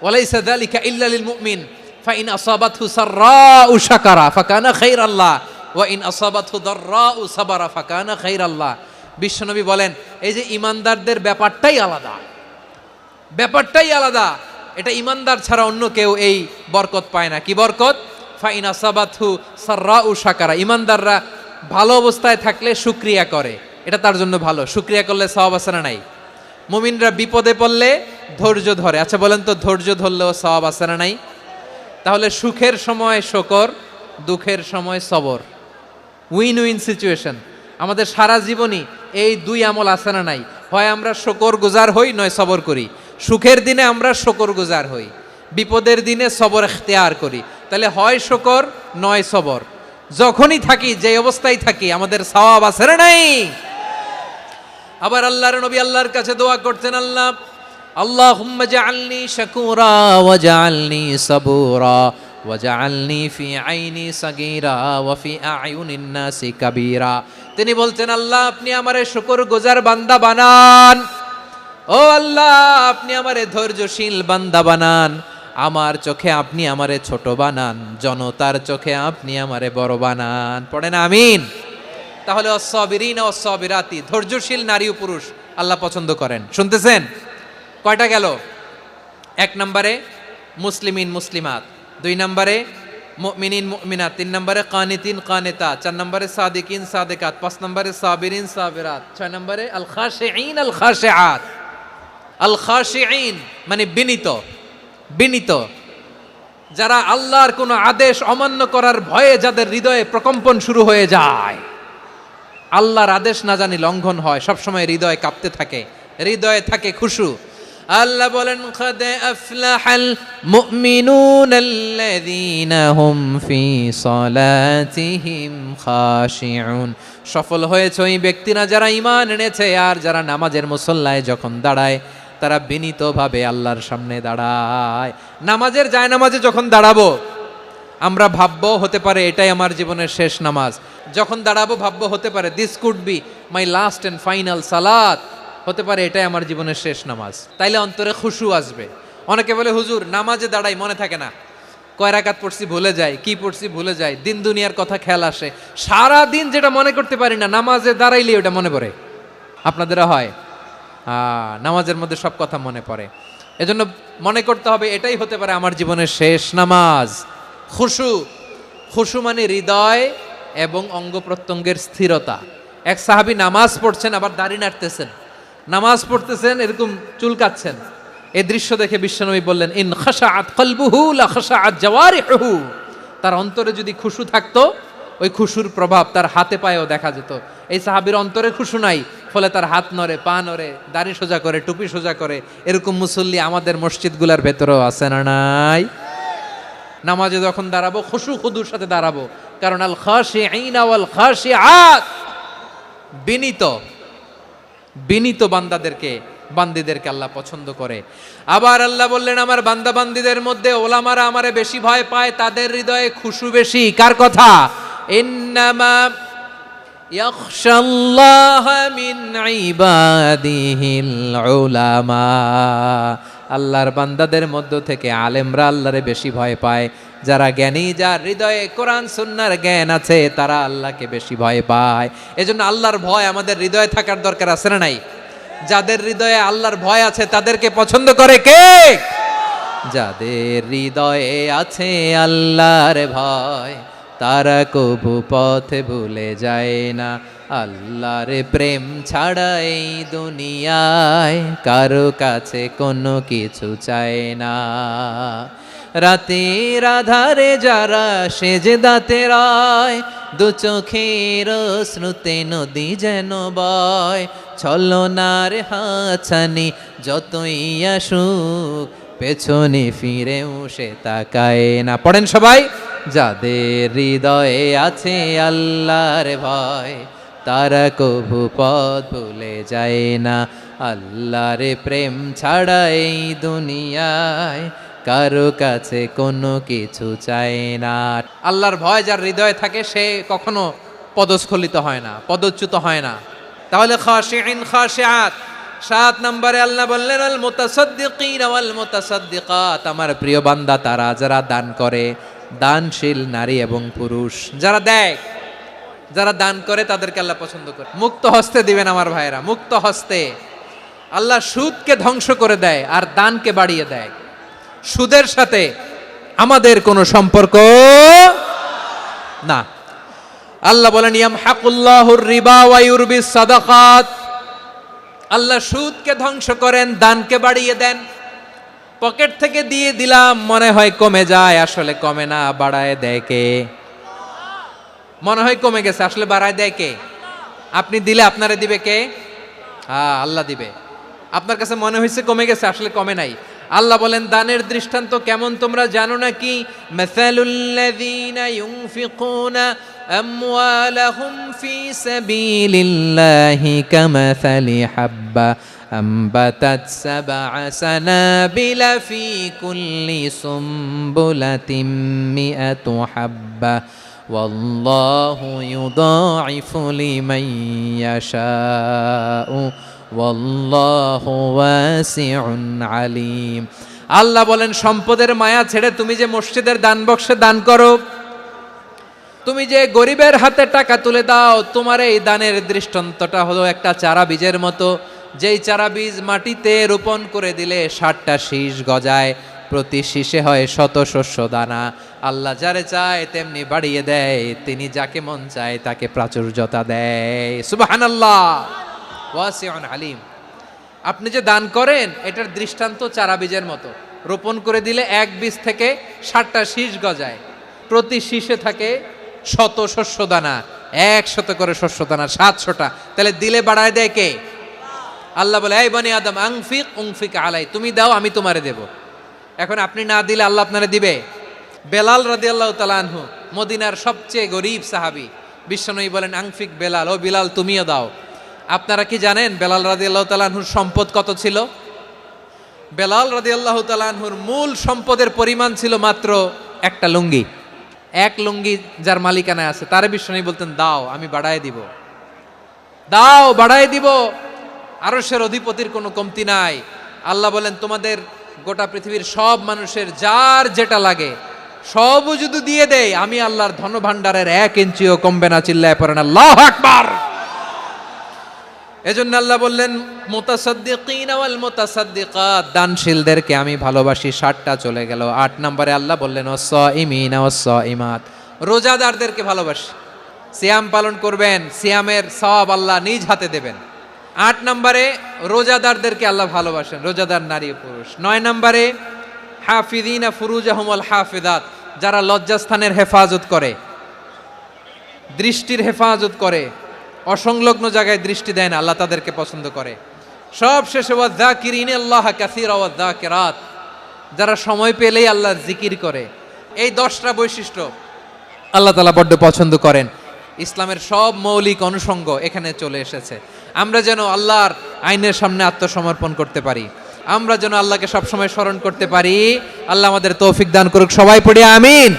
[SPEAKER 1] ওয়া লাইসা যালিকা ইল্লা লিল মুমিন ফাইন আসাবাতহু সাররাউ শাকারা ফাকানা খাইরাল্লাহ ওয়া ইন আসাবাতহু দাররাউ সাবারা ফাকানা খাইরাল্লাহ। বিশ্বনবী বলেন এই যে ইমানদারদের ব্যাপারটাই আলাদা, এটা ইমানদার ছাড়া অন্য কেউ এই বরকত পায় না। কি বরকত? ফাইন আসাবাতহু সাররাউ শাকারা, ইমানদাররা ভালো অবস্থায় থাকলে শুকরিয়া করে, এটা তার জন্য ভালো। শুকরিয়া করলে সওয়াব আছে না নাই? মুমিনরা বিপদে পড়লে ধৈর্য ধরে। আচ্ছা বলেন তো, ধৈর্য ধরলেও সওয়াব আছে না নাই? তাহলে সুখের সময় শুকর, দুঃখের সময় সবর, উইন উইন সিচুয়েশন। আমাদের সারা জীবনই এই দুই আমল আছে না নাই? হয় আমরা শুকর গুজার হই, নয় সবর করি। সুখের দিনে আমরা শুকর গুজার হই, বিপদের দিনে সবর ইখতিয়ার করি। তাহলে হয় শুকর নয় সবর। যখনই থাকি, যে অবস্থায় থাকি, আমাদের সওয়াব আছে না নাই? আবার আল্লাহর নবী আল্লাহর কাছে দোয়া করতেন, আল্লাহুম্মা জাআলনি শাকুরা ওয়া জাআলনি সাবুরা ওয়া জাআলনি ফি আইনি সাগীরা ওয়া ফি আ'য়ুনিন নাসি কাবীরা। তিনি বলতেন আল্লাহ আপনি আমারে শুকরগুজার বান্দা বানান, ও আল্লাহ আপনি আমারে ধৈর্যশীল বান্দা বানান, আমার চোখে আপনি আমারে ছোট বানান, জনতার চোখে আপনি আমারে বড় বানান। পড়েন আমিন। তাহলে অস-সাবিরিনা ওয়াস-সাবিরাতি, ধৈর্যশীল নারী ও পুরুষ আল্লাহ পছন্দ করেন। শুনতেছেন? কয়টা গেল? 1 নম্বরে মুসলিমিন মুসলিমাত, 2 নম্বরে মুমিনিন মুমিনাত, 3 নম্বরে কানিতিন কানিতাত, 4 নম্বরে সাদিকিন সাদিকাত, 5 নম্বরে সাবিরিন সাবিরাত, 6 নম্বরে আল খাশিঈন আল খাশিআত। আল খাশিঈন মানে বিনীত, যারা আল্লাহর কোনো আদেশ অমান্য করার ভয়ে যাদের হৃদয়ে প্রকম্পন শুরু হয়ে যায়, আল্লাহর আদেশ না জানি লঙ্ঘন হয়, সবসময় হৃদয় কাঁপতে থাকে, হৃদয়ে থাকে খুশু। আল্লাহ বলেন কাদ আফলাহাল মুমিনুনাল্লাযীনা হুম ফি সালাতিহিম খাশিউন, সফল হয়েছে ওই ব্যক্তিরা যারা ঈমান এনেছে আর যারা নামাজের মুসল্লায় যখন দাঁড়ায় তারা বিনীতভাবে আল্লাহর সামনে দাঁড়ায়। নামাজের জায়নামাজে যখন দাঁড়াবো আমরা ভাববো হতে পারে এটাই আমার জীবনের শেষ নামাজ। যখন দাঁড়াবো ভাববো হতে পারে this could be my last and final সালাত, হতে পারে এটাই আমার জীবনের শেষ নামাজ। তাইলে অন্তরে খুশু আসবে। অনেকে বলে হুজুর নামাজে দাঁড়াই মনে থাকে না, কয় রাকাত পড়ছি ভুলে যাই, কি পড়ছি ভুলে যাই, দিন দুনিয়ার কথা খেয়াল আসে, সারা দিন যেটা মনে করতে পারি না নামাজে দাঁড়াইলে ওটা মনে পড়ে। আপনাদেরও হয়? নামাজের মধ্যে সব কথা মনে পড়ে। এজন্য মনে করতে হবে এটাই হতে পারে আমার জীবনের শেষ নামাজ। খুশু মানে হৃদয় এবং অঙ্গ প্রত্যঙ্গের স্থিরতা। এক সাহাবী নামাজ পড়ছেন আবার দাড়ি নাড়তেছেন, নামাজ পড়তেছেন এরকম চুলকাচ্ছেন। এই দৃশ্য দেখে বিশ্বনবী বললেন ইন খাশাআত কলবুহু লা খাশাআত জাওয়ারিহু, তার অন্তরে যদি খুশু থাকতো ওই খুশুর প্রভাব তার হাতে পায়েও দেখা যেত। এই সাহাবীর অন্তরে খুশু নাই, ফলে তার হাত নড়ে, পা নড়ে, দাড়ি সোজা করে, টুপি সোজা করে। এরকম মুসল্লি আমাদের মসজিদগুলোর ভেতরেও আছে না নাই? নামাজে যখন দাঁড়াবো খুশু খুদুর সাথে দাঁড়াবো, কারণ আল খাশিঈনা ওয়াল খাশিআত, বিনীত বিনীত বান্দিদেরকে আল্লাহ পছন্দ করে। আবার আল্লাহ বললেন আমার বান্দা বান্দিদের মধ্যে ওলামারা আমারে বেশি ভয় পায়, তাদের হৃদয়ে খুশু বেশি। কার কথা? ইন্নামা ইয়াখশাল্লাহ মিন ইবাদিহিল উলামা, আল্লাহর বান্দাদের মধ্য থেকে আলেমরা আল্লাহরে বেশি ভয় পায়। যারা জ্ঞানী, যার হৃদয়ে কোরআন সুন্নাহর জ্ঞান আছে, তারা আল্লাহকে বেশি ভয় পায়। এজন্য আল্লাহর ভয় আমাদের হৃদয়ে থাকার দরকার আছে না নাই? যাদের হৃদয়ে আল্লাহর ভয় আছে তাদেরকে পছন্দ করে কে? যাদের হৃদয়ে আছে আল্লাহর ভয়, তারা কবু পথে ভুলে যায় না। আল্লাহর প্রেম ছাড়া এই দুনিয়ায় কারো কাছে কোনো কিছু চায় না। রাতের আধারে যারা সেজদাতে রয়, দু চোখের শ্রুতে নদী যেন বয়। ছলনার হাছানি যতই আসুক, পেছনে ফিরেও সে তাকায় না। পড়েন সবাই। যাদের হৃদয়ে আছে আল্লাহর ভয়, তারা কভু পথ ভুলে যায় না। আল্লাহর প্রেম ছাড়া এই দুনিয়ায় কারো কাছে কোনো কিছু চায় না। আল্লাহর ভয় যার হৃদয়ে থাকে সে কখনো পদস্খলিত হয় না, পদচ্যুত হয় না। তাহলে খাশিঈন খাশিআত। 7 নম্বরে আল্লাহ বললেন আল মুতাসাদ্দিকিন ওয়াল মুতাসাদ্দিকাত, আমার প্রিয় বান্দা তারা যারা দান করে, দানশীল নারী এবং পুরুষ যারা দেয়, যারা দান করে তাদেরকে আল্লাহ পছন্দ করে। মুক্ত হস্তে দিবেন আমার ভাইরা, মুক্ত হস্তে। আল্লাহ সুদকে ধ্বংস করে দেয় আর দানকে বাড়িয়ে দেয়। সুদের সাথে আমাদের কোনো সম্পর্ক না। আল্লাহ বলেন ইয়ামহাকুল্লাহুর রিবা ওয়া ইউরবিস সাদাকাত, আল্লাহ সুদকে ধ্বংস করেন, দানকে বাড়িয়ে দেন। পকেট থেকে দিয়ে দিলাম মনে হয় কমে যায়, আসলে কমে না, বাড়ায় দেয় কে? মনে হয় কমে গেছে, আসলে বাড়ায় দেয় কে? আপনি দিলে আপনারে দিবে কে? আল্লাহ দিবে। আপনার কাছে মনে হয়েছে কমে গেছে, আসলে কমে নাই। আল্লাহ বলেন দানের দৃষ্টান্ত কেমন তোমরা জানো নাকি? মাসালুল্লাযীনা ইউনফিকুনা আমওয়ালাহুম ফি সাবিলিল্লাহি কামাসালি হাব্বা আম্বাতাত সাবআ সানাবিলা ফি কুল্লি সুমবুলাতিন মিআতু হাব্বা ওয়াল্লাহু ইউদাঈফু লিমান ইয়াশাউ ওয়াল্লাহু ওয়াসিউন আলিম। আল্লাহ বলেন সম্পদের মায়া ছেড়ে তুমি যে মসজিদের দান বক্সে দান করো, তুমি যে গরিবের হাতে টাকা তুলে দাও, তোমার এই দানের দৃষ্টান্তটা হলো একটা চারা বীজের মতো। যেই চারা বীজ মাটিতে রোপণ করে দিলে 60টা শীষ গজায়, প্রতি শীষে হয় শত শস্য দানা। আল্লাহ যারে চায় তেমনি বাড়িয়ে দেয়, তিনি যাকে মন চায় তাকে প্রাচুর্যতা দেয়। সুবহানাল্লাহ, ওয়াসিউন আলিম। আপনি যে দান করেন এটার দৃষ্টান্ত চারা বীজের মতো, রোপণ করে দিলে এক বীজ থেকে 60টা শীষ গজায়, প্রতি শীষে থাকে শত শস্য দানা, 100 করে শস্য দানা, 700টা। তাহলে দিলে বাড়ায় দেয় কে? আল্লাহ বলে এই বনি আদম আনফিক উনফিক আলাই, তুমি দাও আমি তোমারে দেব। এখন আপনি না দিলে আল্লাহ আপনারে দিবে? বেলাল রাদিয়াল্লাহু তাআলা আনহু, মদিনার সবচেয়ে গরীব সাহাবী, বিশ্বনবী বলেন আনফিক বেলাল, ও বিলাল তুমিও দাও। আপনারা কি জানেন বেলাল রাদিয়াল্লাহু তাআলা আনহুর সম্পদ কত ছিল? বেলাল রাদিয়াল্লাহু তাআলা আনহুর মূল সম্পদের পরিমাণ ছিল মাত্র একটা লুঙ্গি। এক লুঙ্গি যার মালিকানায় আছে তারে বিশ্বনবী বলতেন দাও আমি বাড়ায় দিব, দাও বাড়ায় দিব। আরশের অধিপতির কোনো কমতি নাই। আল্লাহ বলেন তোমাদের গোটা পৃথিবীর সব মানুষের যার যেটা লাগে সবও যদি দিয়ে দেয়, আমি আল্লাহর ধন ভাণ্ডারের 1 ইঞ্চিও কমবে না। চিল্লায় পড়েন আল্লাহু আকবার। এজন্য আল্লাহ বললেন মুতাসাদ্দিকিনা ওয়াল মুতাসাদ্দিকাত, দানশীলদেরকে আমি ভালোবাসি। 60টা চলে গেল। 8 নম্বরে আল্লাহ বললেন ওয়াস-সাইমিনা ওয়াস-সাইমাত, রোজাদারদেরকে ভালোবাসি। সিয়াম পালন করবেন, সিয়ামের সওয়াব আল্লাহ নিজ হাতে দেবেন। 8 নম্বরে রোজাদারদেরকে আল্লাহ ভালোবাসেন, রোজাদার নারী ও পুরুষ। 9 নম্বরে হাফিযিনা ফুরুজাহুম ওয়াল হাফিযাত, যারা লজ্জাস্থানের হেফাজত করে, দৃষ্টির হেফাজত করে, অসংলগ্ন জায়গায় দৃষ্টি দেয় না, আল্লাহ তাদেরকে পছন্দ করে। সব শেষে ওয়াযাকিরিনা আল্লাহ কাসীরা ওয়াযাকিরাত, যারা সময় পেলেই আল্লাহর জিকির করে, এই 10টা বৈশিষ্ট্য আল্লাহ তাআলা বড্ড পছন্দ করেন। ইসলামের সব মৌলিক অনুষঙ্গ এখানে চলে এসেছে। আমরা যেন আল্লাহর আইনের সামনে আত্মসমর্পণ করতে পারি, আমরা যেন আল্লাহকে সবসময় স্মরণ করতে পারি। আল্লাহ আমাদের তৌফিক দান করুক। সবাই পড়ি আমিন।